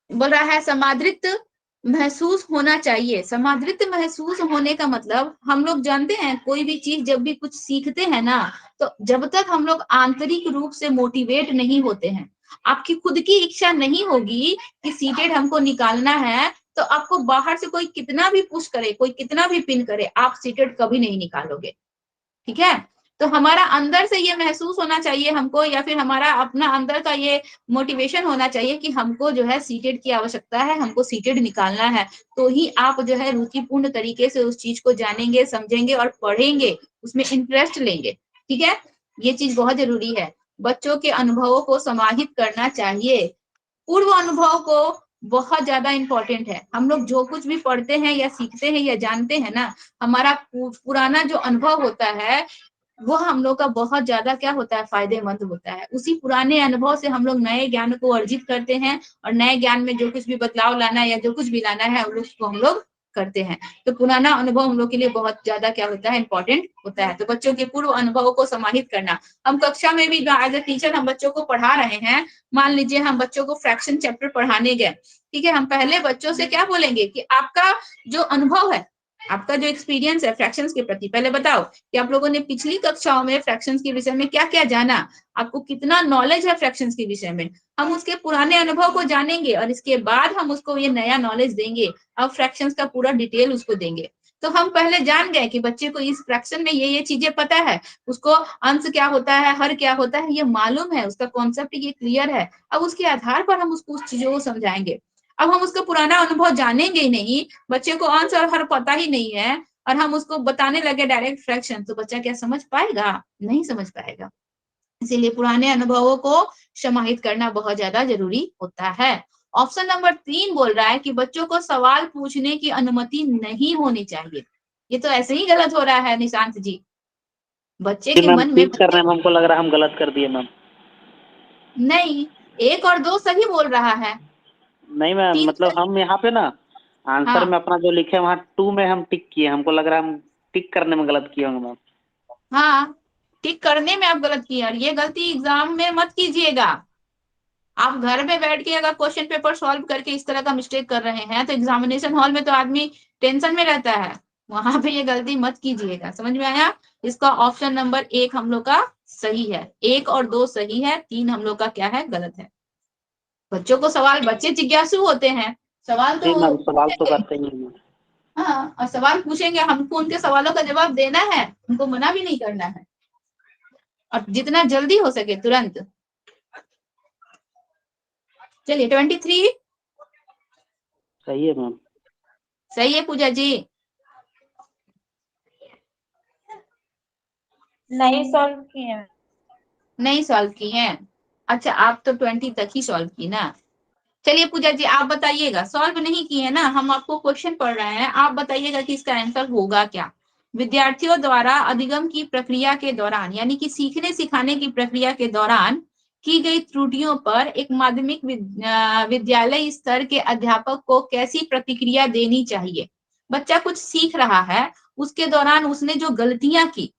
बोल रहा है समादृत महसूस होना चाहिए। समादृत महसूस होने का मतलब, हम लोग जानते हैं कोई भी चीज जब भी कुछ सीखते हैं ना, तो जब तक हम लोग आंतरिक रूप से मोटिवेट नहीं होते हैं, आपकी खुद की इच्छा नहीं होगी कि सीटेड हमको निकालना है, तो आपको बाहर से कोई कितना भी पुश करे, कोई कितना भी पिन करे, आप सीटेड कभी नहीं निकालोगे, ठीक है। तो हमारा अंदर से ये महसूस होना चाहिए हमको, या फिर हमारा अपना अंदर का ये मोटिवेशन होना चाहिए कि हमको जो है सीटेड की आवश्यकता है, हमको सीटेड निकालना है। तो ही आप जो है रुचिपूर्ण तरीके से उस चीज को जानेंगे, समझेंगे और पढ़ेंगे, उसमें इंटरेस्ट लेंगे, ठीक है। ये चीज बहुत जरूरी है। बच्चों के अनुभवों को समाहित करना चाहिए। पूर्व अनुभव को बहुत ज्यादा इंपॉर्टेंट है। हम लोग जो कुछ भी पढ़ते हैं या सीखते हैं या जानते हैं ना, हमारा पुराना जो अनुभव होता है वो हम लोग का बहुत ज्यादा क्या होता है, फायदेमंद होता है। उसी पुराने अनुभव से हम लोग नए ज्ञान को अर्जित करते हैं, और नए ज्ञान में जो कुछ भी बदलाव लाना है या जो कुछ भी लाना है उसको हम लोग करते हैं। तो पुराना अनुभव हम लोग के लिए बहुत ज्यादा क्या होता है, इंपॉर्टेंट होता है। तो बच्चों के पूर्व अनुभवों को समाहित करना। हम कक्षा में भी एज ए टीचर हम बच्चों को पढ़ा रहे हैं, मान लीजिए हम बच्चों को फ्रैक्शन चैप्टर पढ़ाने गए, ठीक है, हम पहले बच्चों से क्या बोलेंगे कि आपका जो अनुभव है, आपका जो एक्सपीरियंस है फ्रैक्शंस के प्रति, पहले बताओ कि आप लोगों ने पिछली कक्षाओं में फ्रैक्शंस के विषय में क्या क्या जाना, आपको कितना नॉलेज है फ्रैक्शंस के विषय में। हम उसके पुराने अनुभव को जानेंगे और इसके बाद हम उसको ये नया नॉलेज देंगे, अब फ्रैक्शंस का पूरा डिटेल उसको देंगे। तो हम पहले जान गए कि बच्चे को इस फ्रैक्शन में ये चीजें पता है, उसको अंश क्या होता है, हर क्या होता है, ये मालूम है, उसका कॉन्सेप्ट ये क्लियर है। अब उसके आधार पर हम उसको उस चीजों को समझाएंगे। अब हम उसका पुराना अनुभव जानेंगे ही नहीं, बच्चे को अंश और हर पता ही नहीं है, और हम उसको बताने लगे डायरेक्ट फ्रैक्शन, तो बच्चा क्या समझ पाएगा? नहीं समझ पाएगा। इसीलिए पुराने अनुभवों को समाहित करना बहुत ज्यादा जरूरी होता है। ऑप्शन नंबर 3 बोल रहा है कि बच्चों को सवाल पूछने की अनुमति नहीं होनी चाहिए। ये तो ऐसे ही गलत हो रहा है निशांत जी। बच्चे जी के मैम, मन में ठीक करने में हमको लग रहा है हम गलत कर दिए मैम। नहीं, 1 और 2 सही बोल रहा है, नहीं मैम, 3 मतलब सही। हम यहाँ पे ना आंसर हाँ में अपना जो लिखे वहाँ 2 में हम टिक किए, हमको लग रहा है हम टिक करने में गलत किए होंगे मैम। हाँ, टिक करने में आप गलत किए, और ये गलती एग्जाम में मत कीजिएगा। आप घर में बैठ के अगर क्वेश्चन पेपर सॉल्व करके इस तरह का मिस्टेक कर रहे हैं, तो एग्जामिनेशन हॉल में तो आदमी टेंशन में रहता है, वहां पे ये गलती मत कीजिएगा। समझ में आया? इसका ऑप्शन नंबर 1 हम लोग का सही है, 1 और 2 सही है, 3 हम लोग का क्या है? गलत है। बच्चों को सवाल, बच्चे जिज्ञासु होते हैं, सवाल तो जी वो मैम, सवाल तो पूछेंगे। करते ही हैं मैम। हाँ, और सवाल पूछेंगे, हमको उनके सवालों का जवाब देना है, उनको मना भी नहीं करना है, और जितना जल्दी हो सके तुरंत। चलिए 23 सही है मैम। सही है पूजा जी? नहीं सॉल्व किए हैं। नहीं सॉल्व की हैं? अच्छा, आप तो 20 तक ही सॉल्व की ना। चलिए पूजा जी आप बताइएगा, सॉल्व नहीं की है ना, हम आपको क्वेश्चन पढ़ रहे हैं, आप बताइएगा कि इसका आंसर होगा क्या। विद्यार्थियों द्वारा अधिगम की प्रक्रिया के दौरान, यानी कि सीखने सिखाने की प्रक्रिया के दौरान की गई त्रुटियों पर एक माध्यमिक विद्यालय स्तर के अध्यापक को कैसी प्रतिक्रिया देनी चाहिए। बच्चा कुछ सीख रहा है, उसके दौरान उसने जो गलतियां की,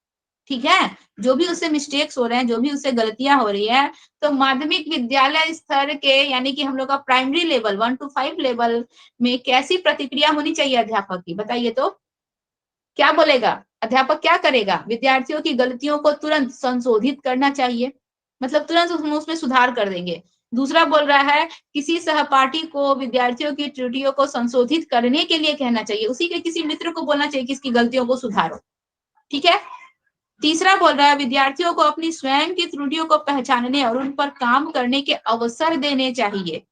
ठीक है, जो भी उससे मिस्टेक्स हो रहे हैं, जो भी उससे गलतियां हो रही है, तो माध्यमिक विद्यालय स्तर के, यानी कि हम लोग का प्राइमरी लेवल 1 to 5 लेवल में कैसी प्रतिक्रिया होनी चाहिए अध्यापक की? बताइए तो क्या बोलेगा अध्यापक? क्या करेगा? विद्यार्थियों की गलतियों को तुरंत संशोधित करना चाहिए, मतलब तुरंत उसमें सुधार कर देंगे। दूसरा बोल रहा है किसी सहपाठी को विद्यार्थियों की त्रुटियों को संशोधित करने के लिए कहना चाहिए, उसी के किसी मित्र को बोलना चाहिए कि इसकी गलतियों को सुधारो, ठीक है। तीसरा बोल रहा है विद्यार्थियों को अपनी स्वयं की त्रुटियों को पहचानने और उन पर काम करने के अवसर देने चाहिए,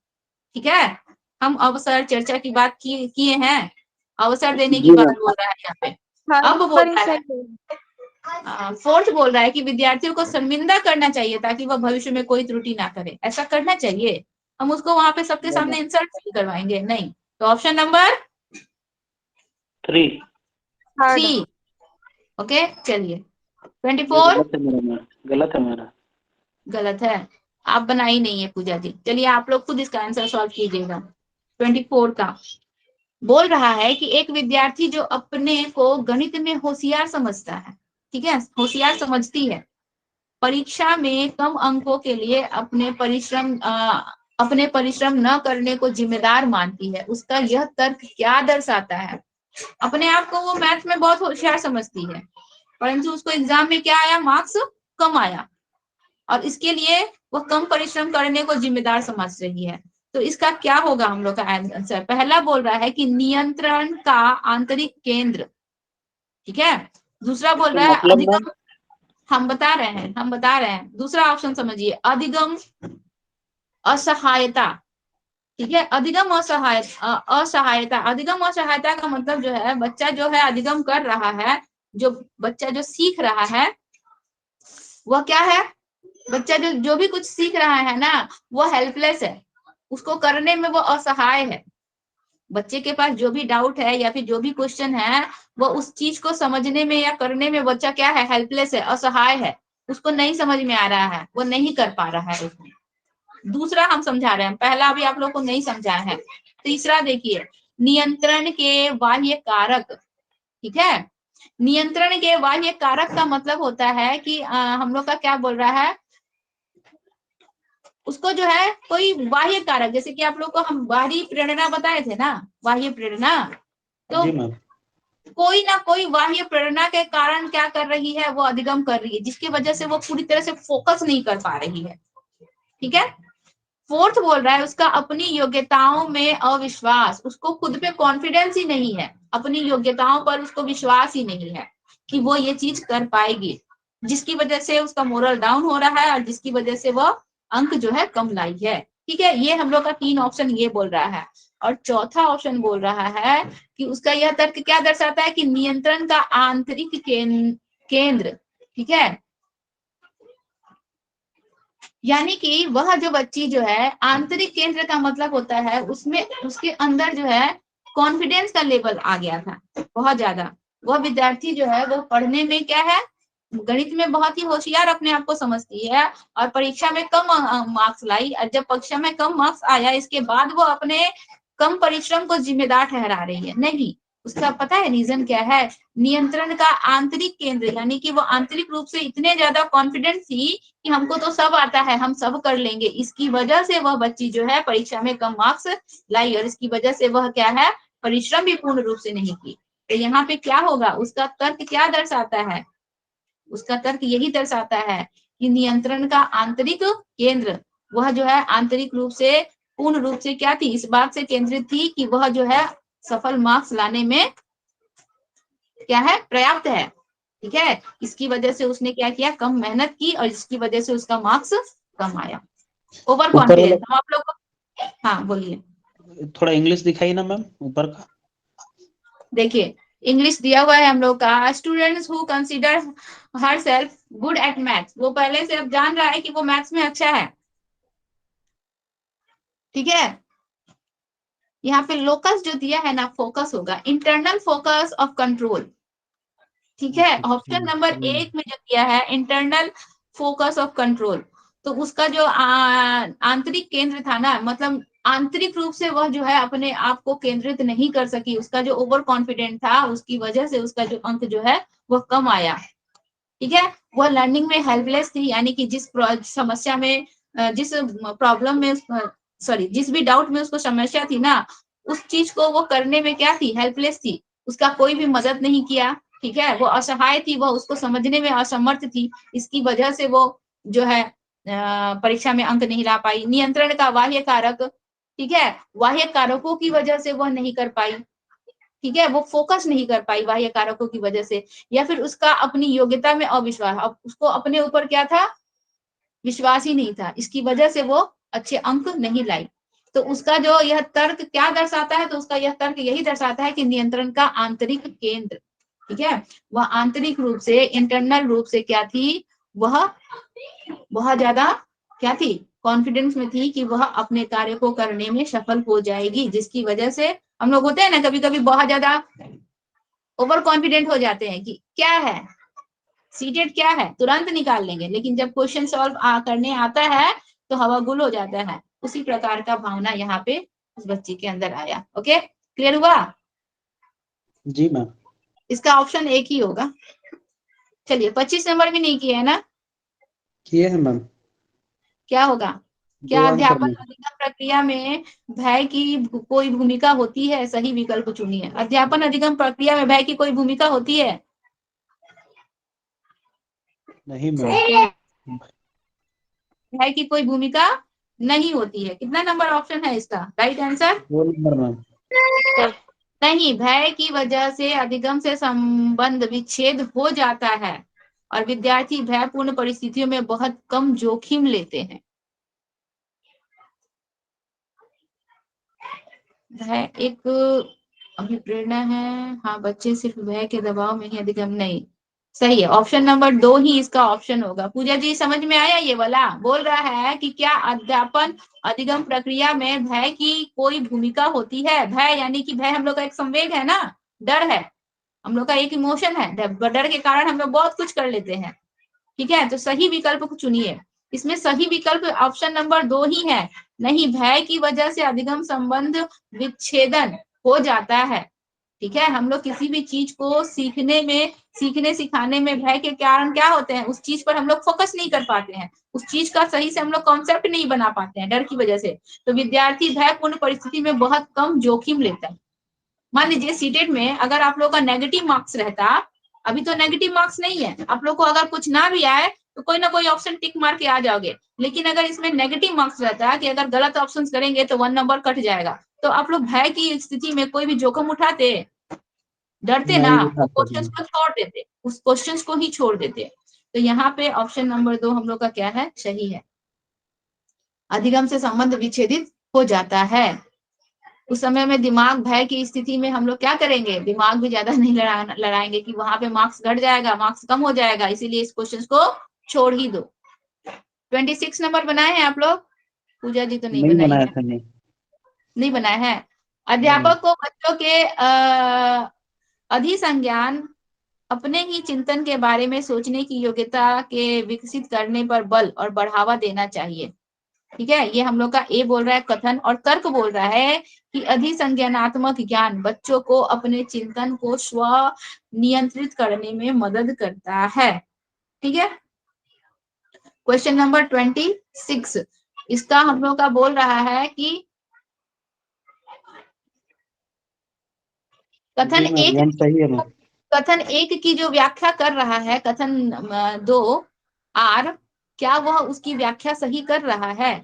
ठीक है। हम अवसर चर्चा की बात किए हैं, अवसर देने की जी बात मैम। बोल रहा है यहाँ पे। हाँ, अब बोल पर ही रहा है सही है। फोर्थ बोल रहा है कि विद्यार्थियों को शर्मिंदा करना चाहिए ताकि वह भविष्य में कोई त्रुटि ना करे, ऐसा करना चाहिए। हम उसको वहां पे सबके नहीं सामने मैम। इंसल्ट नहीं करवाएंगे, नहीं। तो ऑप्शन नंबर 3। 3, ओके। चलिए ये 24 गलत है मेरा मैम, गलत है मेरा। गलत है, आप बनाई नहीं है पूजा जी। चलिए आप लोग खुद इसका आंसर सॉल्व कीजिएगा। 24 का बोल रहा है कि एक विद्यार्थी जो अपने को गणित में होशियार समझता है, ठीक है, होशियार समझती है, परीक्षा में कम अंकों के लिए अपने परिश्रम न करने को जिम्मेदार मानती है, उसका यह तर्क क्या दर्शाता है? अपने आप को वो मैथ में बहुत होशियार समझती है, परंतु उसको एग्जाम में क्या आया? मार्क्स कम आया, और इसके लिए वह कम परिश्रम करने को जिम्मेदार समझ रही है। तो इसका क्या होगा हम लोग का आंसर? पहला बोल रहा है कि नियंत्रण का आंतरिक केंद्र, ठीक है। दूसरा बोल इसका रहा है मतलब मैम। अधिगम, हम बता रहे हैं, दूसरा ऑप्शन समझिए, अधिगम असहायता, ठीक है। अधिगम असहायता, अधिगम असहायता का मतलब जो है, बच्चा जो है अधिगम कर रहा है, जो बच्चा जो सीख रहा है वह क्या है? बच्चा जो जो भी कुछ सीख रहा है ना, वो हेल्पलेस है, उसको करने में वो असहाय है। बच्चे के पास जो भी डाउट है या फिर जो भी क्वेश्चन है, वो उस चीज को समझने में या करने में बच्चा क्या है? हेल्पलेस है, असहाय है, उसको नहीं समझ में आ रहा है, वो नहीं कर पा रहा है उसमें। दूसरा हम समझा रहे हैं, पहला अभी आप लोग को नहीं समझाया है। तीसरा देखिए, नियंत्रण के बाह्य कारक, ठीक है। नियंत्रण के बाह्य कारक का मतलब होता है कि हम लोग का क्या बोल रहा है, उसको जो है कोई बाह्य कारक, जैसे कि आप लोग को हम बाहरी प्रेरणा बताए थे ना, बाह्य प्रेरणा, तो जी मैम। कोई ना कोई बाह्य प्रेरणा के कारण क्या कर रही है? वो अधिगम कर रही है, जिसकी वजह से वो पूरी तरह से फोकस नहीं कर पा रही है, ठीक है। फोर्थ बोल रहा है उसका अपनी योग्यताओं में अविश्वास, उसको खुद पे कॉन्फिडेंस ही नहीं है, अपनी योग्यताओं पर उसको विश्वास ही नहीं है कि वो ये चीज कर पाएगी, जिसकी वजह से उसका मोरल डाउन हो रहा है और जिसकी वजह से वो अंक जो है कम लाई है। ठीक है, ये हम लोग का 3 ऑप्शन ये बोल रहा है। और चौथा ऑप्शन बोल रहा है कि उसका यह तर्क क्या दर्शाता है कि नियंत्रण का आंतरिक केंद्र, ठीक है, यानी कि वह जो बच्ची जो है, आंतरिक केंद्र का मतलब होता है उसमें उसके अंदर जो है कॉन्फिडेंस का लेवल आ गया था बहुत ज्यादा। वह विद्यार्थी जो है वो पढ़ने में क्या है, गणित में बहुत ही होशियार अपने आप को समझती है और परीक्षा में कम मार्क्स लाई। और जब परीक्षा में कम मार्क्स आया, इसके बाद वो अपने कम परिश्रम को जिम्मेदार ठहरा रही है। नहीं, उसका पता है रीजन क्या है? नियंत्रण का आंतरिक केंद्र, यानी कि वो आंतरिक रूप से इतने ज्यादा कॉन्फिडेंट थी कि हमको तो सब आता है, हम सब कर लेंगे। इसकी वजह से वह बच्ची जो है परीक्षा में कम मार्क्स लाई और इसकी वजह से वह क्या है, परिश्रम भी पूर्ण रूप से नहीं की। तो यहाँ पे क्या होगा, उसका तर्क क्या दर्शाता है? उसका तर्क यही दर्शाता है कि नियंत्रण का आंतरिक केंद्र, वह जो है आंतरिक रूप से पूर्ण रूप से क्या थी, इस बात से केंद्रित थी कि वह जो है सफल मार्क्स लाने में क्या है, पर्याप्त है। ठीक है, इसकी वजह से उसने क्या किया, कम मेहनत की और इसकी वजह से उसका मार्क्स कम आया। Over confidence. हम आप लोग को, हाँ बोलिए। थोड़ा इंग्लिश दिखाइए ना मैम ऊपर का। देखिए इंग्लिश दिया हुआ है हम लोग का, students who consider her self good at maths, वो पहले से अब जान रहा है कि वो मैथ्स में अच्छा है। ठीक है, यहाँ पे लोकस जो दिया है ना, फोकस होगा इंटरनल फोकस ऑफ कंट्रोल। ठीक है, ऑप्शन नंबर 1 में जो दिया है इंटरनल फोकस ऑफ कंट्रोल, तो उसका जो आंतरिक केंद्र था ना, मतलब आंतरिक रूप से वह जो है अपने आप को केंद्रित नहीं कर सकी, उसका जो ओवर कॉन्फिडेंट था उसकी वजह से उसका जो अंक जो है वह कम आया। ठीक है, वह लर्निंग में हेल्पलेस थी, यानी कि जिस समस्या में, जिस प्रॉब्लम में, सॉरी जिस भी डाउट में उसको समस्या थी ना, उस चीज को वो करने में क्या थी, हेल्पलेस थी। उसका कोई भी मदद नहीं किया। ठीक है, वो असहाय थी, वह उसको समझने में असमर्थ थी। इसकी वजह से वो जो है परीक्षा में अंक नहीं ला पाई। नियंत्रण का बाह्य कारक, ठीक है, बाह्य कारकों की वजह से वह नहीं कर पाई। ठीक है, वो फोकस नहीं कर पाई बाह्य कारकों की वजह से, या फिर उसका अपनी योग्यता में अविश्वास, अब उसको अपने ऊपर क्या था, विश्वास ही नहीं था। इसकी वजह से वो अच्छे अंक नहीं लाई। तो उसका जो यह तर्क क्या दर्शाता है, तो उसका यह तर्क यही दर्शाता है कि नियंत्रण का आंतरिक केंद्र, ठीक है, वह आंतरिक रूप से, इंटरनल रूप से क्या थी, वह बहुत ज्यादा क्या थी, कॉन्फिडेंस में थी कि वह अपने कार्य को करने में सफल हो जाएगी। जिसकी वजह से हम लोग होते हैं ना कभी कभी बहुत ज्यादा ओवर कॉन्फिडेंट हो जाते हैं कि क्या है सीटेट, क्या है, तुरंत निकाल लेंगे, लेकिन जब क्वेश्चन सॉल्व करने आता है तो हवा गुल हो जाता है। उसी प्रकार का भावना यहाँ पे उस बच्ची के अंदर आया। ओके, क्लियर हुआ? जी मैम। इसका ऑप्शन 1 ही होगा। चलिए 25 नंबर भी नहीं किए है ना? किए हैं मैम। क्या होगा? क्या 2 आंसर अध्यापन में। अधिगम प्रक्रिया में भय की कोई भूमिका होती है? सही विकल्प चुनिए। अध्यापन अधिगम प्रक्रिया में भय की कोई भूमिका होती है? नहीं मैम। भय की कोई भूमिका नहीं होती है। कितना नंबर ऑप्शन है इसका राइट आंसर? 2 number ma'am. नहीं, भय की वजह से अधिगम से संबंध विच्छेद हो जाता है और विद्यार्थी भयपूर्ण परिस्थितियों में बहुत कम जोखिम लेते हैं। भय एक अभिप्रेरणा है, हाँ, बच्चे सिर्फ भय के दबाव में ही अधिगम नहीं। सही है, ऑप्शन नंबर 2 ही इसका ऑप्शन होगा। पूजा जी समझ में आया? ये वाला बोल रहा है कि क्या अध्यापन अधिगम प्रक्रिया में भय की कोई भूमिका होती है? भय यानी कि भय हम लोग का एक संवेग है ना, डर है, हम लोग का एक इमोशन है। डर के कारण हम लोग बहुत कुछ कर लेते हैं। ठीक है, तो सही विकल्प को चुनिए। इसमें सही विकल्प ऑप्शन नंबर 2 ही है। नहीं, भय की वजह से अधिगम संबंध विच्छेदन हो जाता है। ठीक है, हम लोग किसी भी चीज को सीखने सिखाने में भय के कारण क्या होते हैं, उस चीज पर हम लोग फोकस नहीं कर पाते हैं, उस चीज का सही से हम लोग कॉन्सेप्ट नहीं बना पाते हैं डर की वजह से। तो विद्यार्थी भयपूर्ण परिस्थिति में बहुत कम जोखिम लेता है। मान लीजिए सीटेट में अगर आप लोग का नेगेटिव मार्क्स रहता, अभी तो नेगेटिव मार्क्स नहीं है, आप लोग को अगर कुछ ना भी आए तो कोई ना कोई ऑप्शन टिक मार के आ जाओगे। लेकिन अगर इसमें नेगेटिव मार्क्स रहता है कि अगर गलत ऑप्शन करेंगे तो 1 नंबर कट जाएगा, तो आप लोग भय की स्थिति में कोई भी जोखिम उठाते? डरते ना, नहीं वो उठाते क्वेश्चंस हैं। को छोड़ देते, उस क्वेश्चंस को ही छोड़ देते। तो यहाँ पे ऑप्शन नंबर 2 हम लोग का क्या है, सही है। अधिगम से संबंध विच्छेदित हो जाता है। उस समय में दिमाग भय की स्थिति में हम लोग क्या करेंगे, दिमाग भी ज्यादा नहीं लड़ाएंगे कि वहां पे मार्क्स घट जाएगा, मार्क्स कम हो जाएगा, इसीलिए इस क्वेश्चन को छोड़ ही दो। 26 नंबर बनाए हैं आप लोग? पूजा जी तो नहीं नहीं बनाई बनाया है, था, नहीं। नहीं बनाए हैं। अध्यापक को बच्चों के अधिसंज्ञान, अपने ही चिंतन के बारे में सोचने की योग्यता के विकसित करने पर बल और बढ़ावा देना चाहिए। ठीक है, ये हम लोग का ए बोल रहा है कथन, और तर्क बोल रहा है कि अधिसंज्ञानात्मक ज्ञान बच्चों को अपने चिंतन को स्व नियंत्रित करने में मदद करता है। ठीक है, क्वेश्चन नंबर 26, इसका हम लोग का बोल रहा है कि कथन जी मैम, एक, मैम सही है मैम। कथन एक की जो व्याख्या कर रहा है, कथन 2 आर, क्या वह उसकी व्याख्या सही कर रहा है?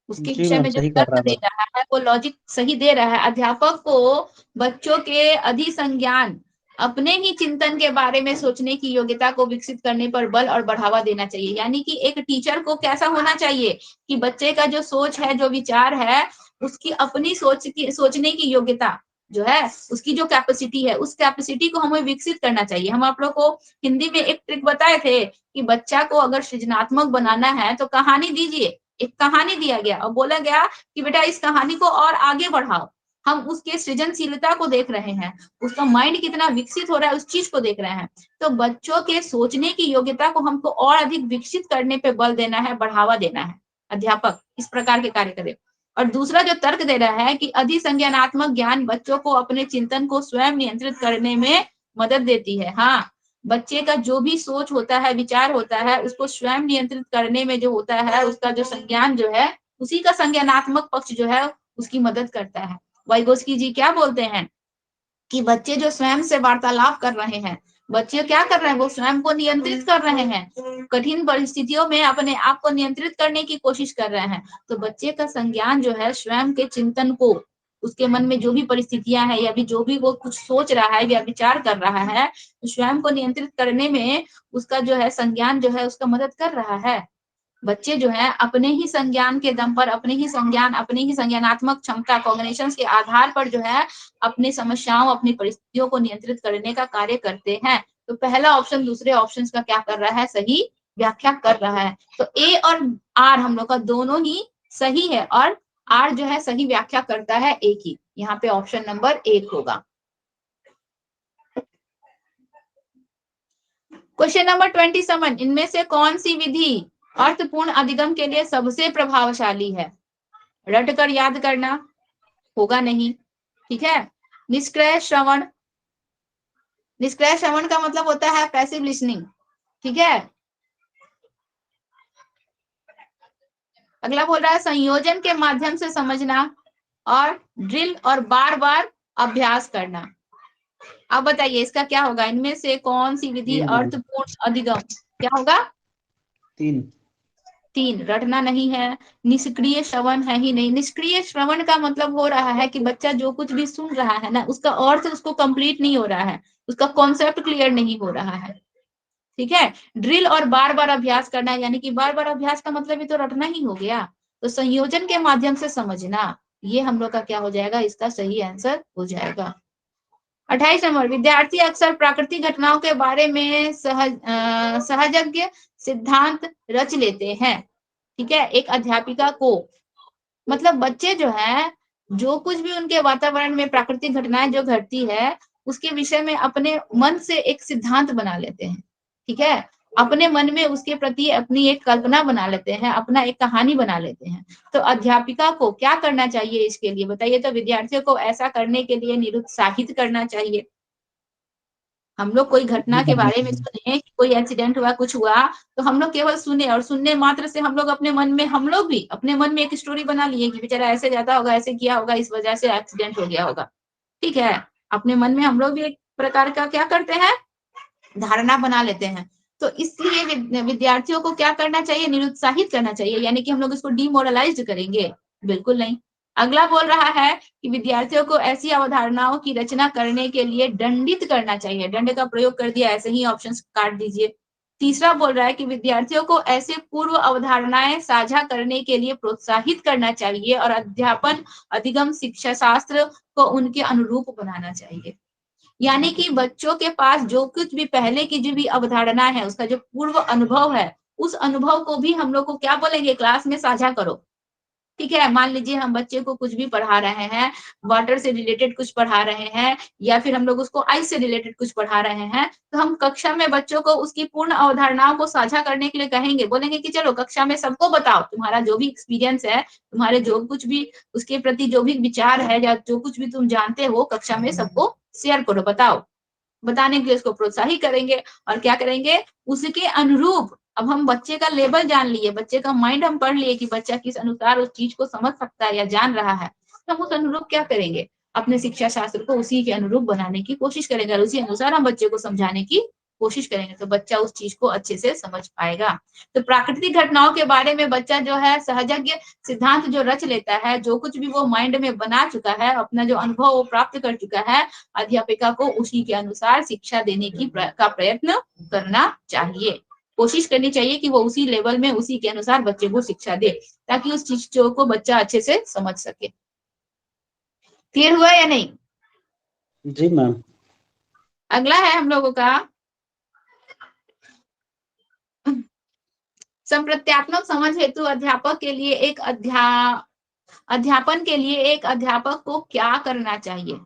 उसके जी विषय मैम में जो सही कर तर्क रहा दे था। रहा है वो लॉजिक सही दे रहा है। अध्यापक को बच्चों के अधिसंज्ञान, अपने ही चिंतन के बारे में सोचने की योग्यता को विकसित करने पर बल और बढ़ावा देना चाहिए। यानी कि एक टीचर को कैसा होना चाहिए कि बच्चे का जो सोच है, जो विचार है, उसकी अपनी सोचने की योग्यता जो है, उसकी जो कैपेसिटी है, उस कैपेसिटी को हमें विकसित करना चाहिए। हम आप लोग को हिंदी में एक ट्रिक बताए थे कि बच्चा को अगर सृजनात्मक बनाना है तो कहानी दीजिए, एक कहानी दिया गया और बोला गया कि बेटा इस कहानी को और आगे बढ़ाओ। हम उसके सृजनशीलता को देख रहे हैं, उसका माइंड कितना विकसित हो रहा है उस चीज को देख रहे हैं। तो बच्चों के सोचने की योग्यता को हमको और अधिक विकसित करने पे बल देना है, बढ़ावा देना है। अध्यापक इस प्रकार के कार्य करे। और दूसरा जो तर्क दे रहा है कि अधिसंज्ञानात्मक ज्ञान बच्चों को अपने चिंतन को स्वयं नियंत्रित करने में मदद देती है। हाँ, बच्चे का जो भी सोच होता है, विचार होता है, उसको स्वयं नियंत्रित करने में जो होता है, उसका जो संज्ञान जो है, उसी का संज्ञानात्मक पक्ष जो है उसकी मदद करता है। वाइगोस्की जी क्या बोलते हैं कि बच्चे जो स्वयं से वार्तालाप कर रहे हैं, बच्चे क्या कर रहे हैं, वो स्वयं को नियंत्रित कर रहे हैं, कठिन परिस्थितियों में अपने आप को नियंत्रित करने की कोशिश कर रहे हैं। तो बच्चे का संज्ञान जो है स्वयं के चिंतन को, उसके मन में जो भी परिस्थितियां है या भी जो भी वो कुछ सोच रहा है या विचार कर रहा है, तो स्वयं को नियंत्रित करने में उसका जो है संज्ञान जो है उसका मदद कर रहा है। बच्चे जो है अपने ही संज्ञान के दम पर, अपने ही संज्ञानात्मक क्षमता, कॉग्निशंस के आधार पर जो है अपनी समस्याओं, अपनी परिस्थितियों को नियंत्रित करने का कार्य करते हैं। तो पहला ऑप्शन दूसरे ऑप्शन का क्या कर रहा है, सही व्याख्या कर रहा है। तो ए और आर हम लोग का दोनों ही सही है, और आर जो है सही व्याख्या करता है ए की। यहाँ पे ऑप्शन नंबर 1 होगा। क्वेश्चन नंबर 27, इनमें से कौन सी विधि अर्थपूर्ण अधिगम के लिए सबसे प्रभावशाली है? रट कर याद करना होगा नहीं, ठीक है। निष्क्रिय श्रवण, निष्क्रिय श्रवण का मतलब होता है पैसिव लिसनिंग, ठीक है। अगला बोल रहा है संयोजन के माध्यम से समझना, और ड्रिल और बार बार अभ्यास करना। अब बताइए इसका क्या होगा, इनमें से कौन सी विधि 3 मैम, अर्थपूर्ण अधिगम, क्या होगा? 3। 3, रटना नहीं है, निष्क्रिय श्रवण है ही नहीं। निष्क्रिय श्रवण का मतलब हो रहा है कि बच्चा जो कुछ भी सुन रहा है ना, उसका अर्थ उसको कंप्लीट नहीं हो रहा है, उसका कॉन्सेप्ट क्लियर नहीं हो रहा है, ठीक है। ड्रिल और बार बार अभ्यास करना, यानी कि बार बार अभ्यास का मतलब ही तो रटना ही हो गया। तो संयोजन के माध्यम से समझना, ये हम लोग का क्या हो जाएगा, इसका सही आंसर हो जाएगा। 28 नंबर, विद्यार्थी अक्सर प्राकृतिक घटनाओं के बारे में सहजज्ञ सिद्धांत रच लेते हैं, ठीक है। एक अध्यापिका को, मतलब बच्चे जो है, जो कुछ भी उनके वातावरण में प्राकृतिक घटनाएं जो घटती है, उसके विषय में अपने मन से एक सिद्धांत बना लेते हैं, ठीक है। अपने मन में उसके प्रति अपनी एक कल्पना बना लेते हैं, अपना एक कहानी बना लेते हैं। तो अध्यापिका को क्या करना चाहिए इसके लिए बताइए? तो विद्यार्थियों को ऐसा करने के लिए निरुत्साहित करना चाहिए। हम लोग कोई घटना के बारे में सुने, कोई एक्सीडेंट हुआ, कुछ हुआ, तो हम लोग केवल सुने, और सुनने मात्र से हम लोग अपने मन में, हम लोग भी अपने मन में एक स्टोरी बना लिए कि बेचारा ऐसे जाता होगा, ऐसे किया होगा, इस वजह से एक्सीडेंट हो गया होगा, ठीक है। अपने मन में हम लोग भी एक प्रकार का क्या करते हैं, धारणा बना लेते हैं। तो इसलिए विद्यार्थियों को क्या करना चाहिए, निरुत्साहित करना चाहिए। यानी कि हम लोग इसको डिमोरलाइज करेंगे? बिल्कुल नहीं। अगला बोल रहा है कि विद्यार्थियों को ऐसी अवधारणाओं की रचना करने के लिए दंडित करना चाहिए। दंड का प्रयोग कर दिया, ऐसे ही ऑप्शंस काट दीजिए। तीसरा बोल रहा है कि विद्यार्थियों को ऐसे पूर्व अवधारणाएं साझा करने के लिए प्रोत्साहित करना चाहिए और अध्यापन अधिगम शिक्षा शास्त्र को उनके अनुरूप बनाना चाहिए। यानी कि बच्चों के पास जो कुछ भी पहले की जो भी अवधारणा है, उसका जो पूर्व अनुभव है, उस अनुभव को भी हम लोग को क्या बोलेंगे, क्लास में साझा करो। ठीक है, मान लीजिए हम बच्चे को कुछ भी पढ़ा रहे हैं, वाटर से रिलेटेड कुछ पढ़ा रहे हैं, या फिर हम लोग उसको आइस से रिलेटेड कुछ पढ़ा रहे हैं, तो हम कक्षा में बच्चों को उसकी पूर्ण अवधारणाओं को साझा करने के लिए कहेंगे, बोलेंगे कि चलो कक्षा में सबको बताओ, तुम्हारा जो भी एक्सपीरियंस है, तुम्हारे जो कुछ भी उसके प्रति जो भी विचार है, या जो कुछ भी तुम जानते हो, कक्षा में सबको शेयर करो, बताओ। बताने के लिए उसको प्रोत्साहित करेंगे और क्या करेंगे, उसके अनुरूप। अब हम बच्चे का लेवल जान लिए, बच्चे का माइंड हम पढ़ लिए कि बच्चा किस अनुसार उस चीज को समझ सकता है या जान रहा है, तो हम उस अनुरूप क्या करेंगे, अपने शिक्षा शास्त्र को उसी के अनुरूप बनाने की कोशिश करेंगे और उसी अनुसार हम बच्चे को समझाने की कोशिश करेंगे, तो बच्चा उस चीज को अच्छे से समझ पाएगा। तो प्राकृतिक घटनाओं के बारे में बच्चा जो है सहजज्ञ सिद्धांत जो रच लेता है, जो कुछ भी वो माइंड में बना चुका है, अपना जो अनुभव वो प्राप्त कर चुका है, अध्यापिका को उसी के अनुसार शिक्षा देने की का प्रयत्न करना चाहिए। कोशिश करनी चाहिए कि वो उसी लेवल में उसी के अनुसार बच्चे को शिक्षा दे, ताकि उस चीजों को बच्चा अच्छे से समझ सके। क्लियर हुआ या नहीं? जी मैम। अगला है हम लोगों का संप्रत्यात्मक समझ हेतु अध्यापक के लिए एक अध्यापन के लिए एक अध्यापक को क्या करना चाहिए।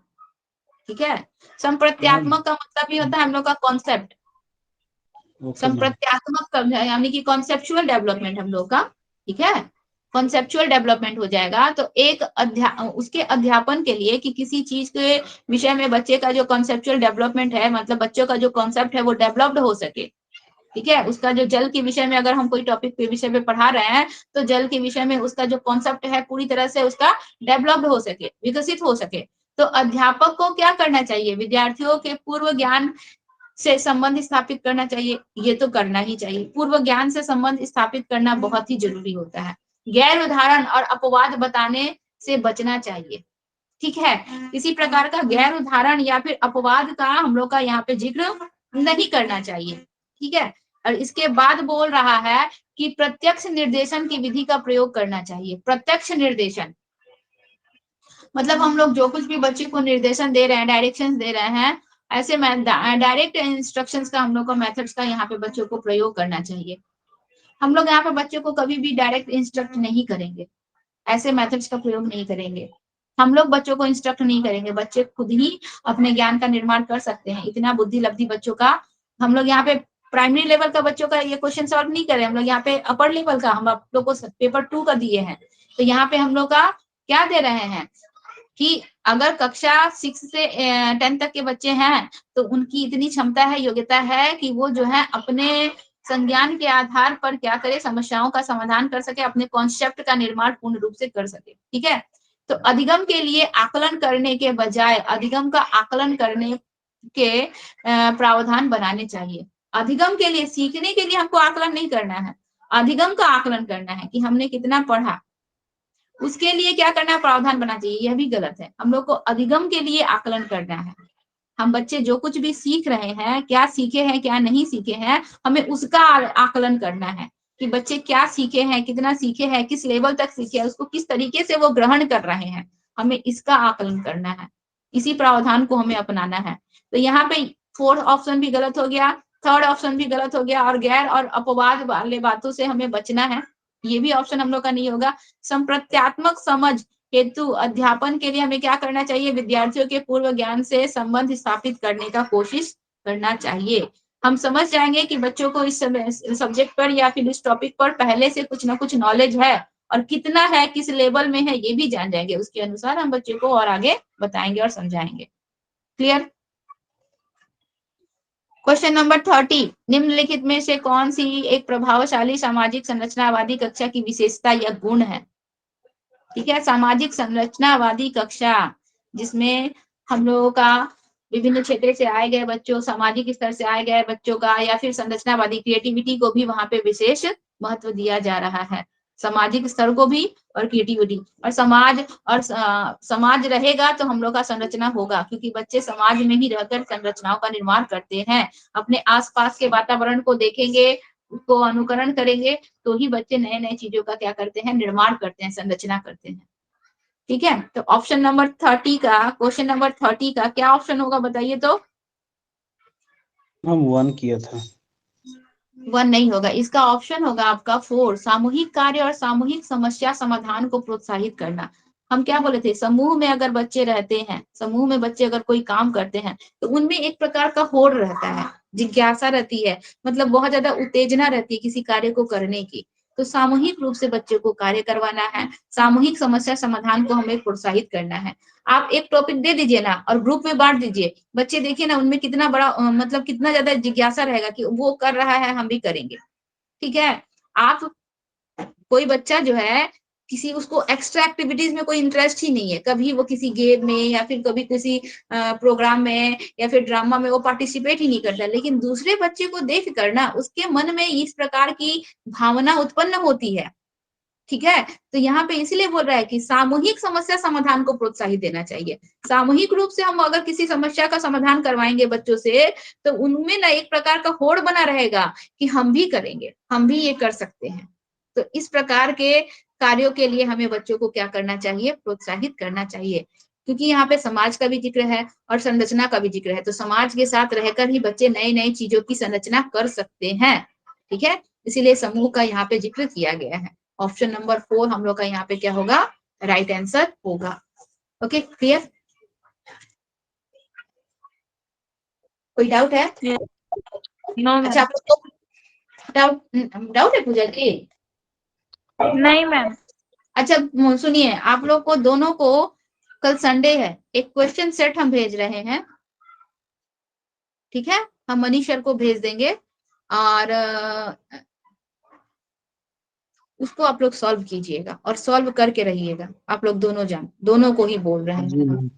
ठीक है, संप्रत्यात्मक का मतलब ये होता है हम लोग का कॉन्सेप्ट, संप्रत्यात्मक यानी कि कॉन्सेप्चुअल डेवलपमेंट हम लोग का। ठीक है, कॉन्सेप्चुअल डेवलपमेंट हो जाएगा, तो एक उसके अध्यापन के लिए कि किसी चीज के विषय में बच्चे का जो कॉन्सेप्चुअल डेवलपमेंट है, मतलब बच्चों का जो कॉन्सेप्ट है वो डेवलप्ड हो सके। ठीक है, उसका जो जल के विषय में अगर हम कोई टॉपिक के विषय में पढ़ा रहे हैं, तो जल के विषय में उसका जो कॉन्सेप्ट है पूरी तरह से उसका डेवलप्ड हो सके, विकसित हो सके। तो अध्यापक को क्या करना चाहिए, विद्यार्थियों के पूर्व ज्ञान से संबंध स्थापित करना चाहिए। ये तो करना ही चाहिए, पूर्व ज्ञान से संबंध स्थापित करना बहुत ही जरूरी होता है। गैर उदाहरण और अपवाद बताने से बचना चाहिए। ठीक है, किसी प्रकार का गैर उदाहरण या फिर अपवाद का हम लोग का यहाँ पे जिक्र नहीं करना चाहिए। ठीक है, और इसके बाद बोल रहा है कि प्रत्यक्ष निर्देशन की विधि का प्रयोग करना चाहिए। प्रत्यक्ष निर्देशन मतलब हम लोग जो कुछ भी बच्चे को निर्देशन दे रहे हैं, डायरेक्शंस दे रहे हैं, ऐसे में डायरेक्ट इंस्ट्रक्शंस का हम लोग को मेथड्स का यहाँ पे बच्चों को प्रयोग करना चाहिए। हम लोग यहाँ पे बच्चों को कभी भी डायरेक्ट इंस्ट्रक्ट नहीं करेंगे, ऐसे मेथड्स का प्रयोग नहीं करेंगे। हम लोग बच्चों को इंस्ट्रक्ट नहीं करेंगे, बच्चे खुद ही अपने ज्ञान का निर्माण कर सकते हैं। इतना बुद्धि लब्धि बच्चों का, हम लोग यहाँ पे प्राइमरी लेवल का बच्चों का ये क्वेश्चन सॉल्व नहीं करें, हम लोग यहाँ पे अपर लेवल का हम आप लोग को पेपर 2 का दिए हैं। तो यहाँ पे हम लोग का क्या दे रहे हैं कि अगर कक्षा 6 से 10 तक के बच्चे हैं, तो उनकी इतनी क्षमता है, योग्यता है कि वो जो है अपने संज्ञान के आधार पर क्या करे, समस्याओं का समाधान कर सके, अपने कॉन्सेप्ट का निर्माण पूर्ण रूप से कर सके। ठीक है, तो अधिगम के लिए आकलन करने के बजाय अधिगम का आकलन करने के प्रावधान बनाने चाहिए। अधिगम के लिए, सीखने के लिए हमको आकलन नहीं करना है, अधिगम का आकलन करना है कि हमने कितना पढ़ा, उसके लिए क्या करना है, प्रावधान बनाना चाहिए। यह भी गलत है, हम लोग को अधिगम के लिए आकलन करना है। हम बच्चे जो कुछ भी सीख रहे हैं, क्या सीखे हैं क्या नहीं सीखे हैं, हमें उसका आकलन करना है कि बच्चे क्या सीखे हैं, कितना सीखे हैं, किस लेवल तक सीखे हैं, उसको किस तरीके से वो ग्रहण कर रहे हैं, हमें इसका आकलन करना है। इसी प्रावधान को हमें अपनाना है। तो यहाँ पे 4th ऑप्शन भी गलत हो गया, 3rd ऑप्शन भी गलत हो गया, और गैर और अपवाद वाले बातों से हमें बचना है, ये भी ऑप्शन हम लोग का नहीं होगा। संप्रत्यात्मक समझ हेतु अध्यापन के लिए हमें क्या करना चाहिए, विद्यार्थियों के पूर्व ज्ञान से संबंध स्थापित करने का कोशिश करना चाहिए। हम समझ जाएंगे कि बच्चों को इस सब्जेक्ट पर या फिर इस टॉपिक पर पहले से कुछ ना कुछ नॉलेज है, और कितना है, किस लेवल में है, ये भी जान जाएंगे। उसके अनुसार हम बच्चे को और आगे बताएंगे और समझाएंगे। क्लियर? क्वेश्चन नंबर 30, निम्नलिखित में से कौन सी एक प्रभावशाली सामाजिक संरचनावादी कक्षा की विशेषता या गुण है। ठीक है, सामाजिक संरचनावादी कक्षा जिसमें हम लोगों का विभिन्न क्षेत्र से आए गए बच्चों, सामाजिक स्तर से आए गए बच्चों का, या फिर संरचनावादी क्रिएटिविटी को भी वहां पे विशेष महत्व दिया जा रहा है। सामाजिक स्तर को भी और क्रिएटिविटी। और समाज रहेगा तो हम लोग का संरचना होगा, क्योंकि बच्चे समाज में ही रहकर संरचनाओं का निर्माण करते हैं। अपने आसपास के वातावरण को देखेंगे, उसको अनुकरण करेंगे, तो ही बच्चे नए नए चीजों का क्या करते हैं, निर्माण करते हैं, संरचना करते हैं। ठीक है, तो ऑप्शन नंबर 30 का, क्वेश्चन नंबर 30 का क्या ऑप्शन होगा बताइए तो? हम 1 किया था। 1 नहीं होगा, इसका ऑप्शन होगा आपका 4, सामूहिक कार्य और सामूहिक समस्या समाधान को प्रोत्साहित करना। हम क्या बोले थे, समूह में अगर बच्चे रहते हैं, समूह में बच्चे अगर कोई काम करते हैं तो उनमें एक प्रकार का होड़ रहता है, जिज्ञासा रहती है, मतलब बहुत ज्यादा उत्तेजना रहती है किसी कार्य को करने की। तो सामूहिक रूप से बच्चे को कार्य करवाना है, सामूहिक समस्या समाधान को हमें प्रोत्साहित करना है। आप एक टॉपिक दे दीजिए ना और ग्रुप में बांट दीजिए, बच्चे देखिए ना उनमें कितना बड़ा मतलब कितना ज्यादा जिज्ञासा रहेगा कि वो कर रहा है हम भी करेंगे। ठीक है, आप कोई बच्चा जो है किसी, उसको एक्स्ट्रा एक्टिविटीज में कोई इंटरेस्ट ही नहीं है, कभी वो किसी गेम में या फिर कभी किसी प्रोग्राम में या फिर ड्रामा में वो पार्टिसिपेट ही नहीं करता, लेकिन दूसरे बच्चे को देख कर ना उसके मन में इस प्रकार की भावना उत्पन्न होती है। ठीक है, तो यहाँ पे इसीलिए बोल रहा है कि सामूहिक समस्या समाधान को प्रोत्साहित देना चाहिए। सामूहिक रूप से हम अगर किसी समस्या का समाधान करवाएंगे बच्चों से, तो उनमें ना एक प्रकार का होड़ बना रहेगा कि हम भी करेंगे, हम भी ये कर सकते हैं। तो इस प्रकार के कार्यों के लिए हमें बच्चों को क्या करना चाहिए, प्रोत्साहित करना चाहिए। क्योंकि यहाँ पे समाज का भी जिक्र है और संरचना का भी जिक्र है, तो समाज के साथ रहकर ही बच्चे नई नई चीजों की संरचना कर सकते हैं। ठीक है, इसीलिए समूह का यहाँ पे जिक्र किया गया है। ऑप्शन नंबर 4 हम लोग का यहाँ पे क्या होगा, राइट आंसर होगा। Okay, clear? कोई डाउट है? नो अच्छा, आप लोग को डाउट है पूजा जी? नहीं मैम। अच्छा सुनिए, आप लोग को दोनों को कल संडे है, एक क्वेश्चन सेट हम भेज रहे हैं। ठीक है, हम मनीष सर को भेज देंगे और उसको आप लोग सॉल्व कीजिएगा और सॉल्व करके रहिएगा। आप लोग दोनों को ही बोल रहे जी हैं। मैम।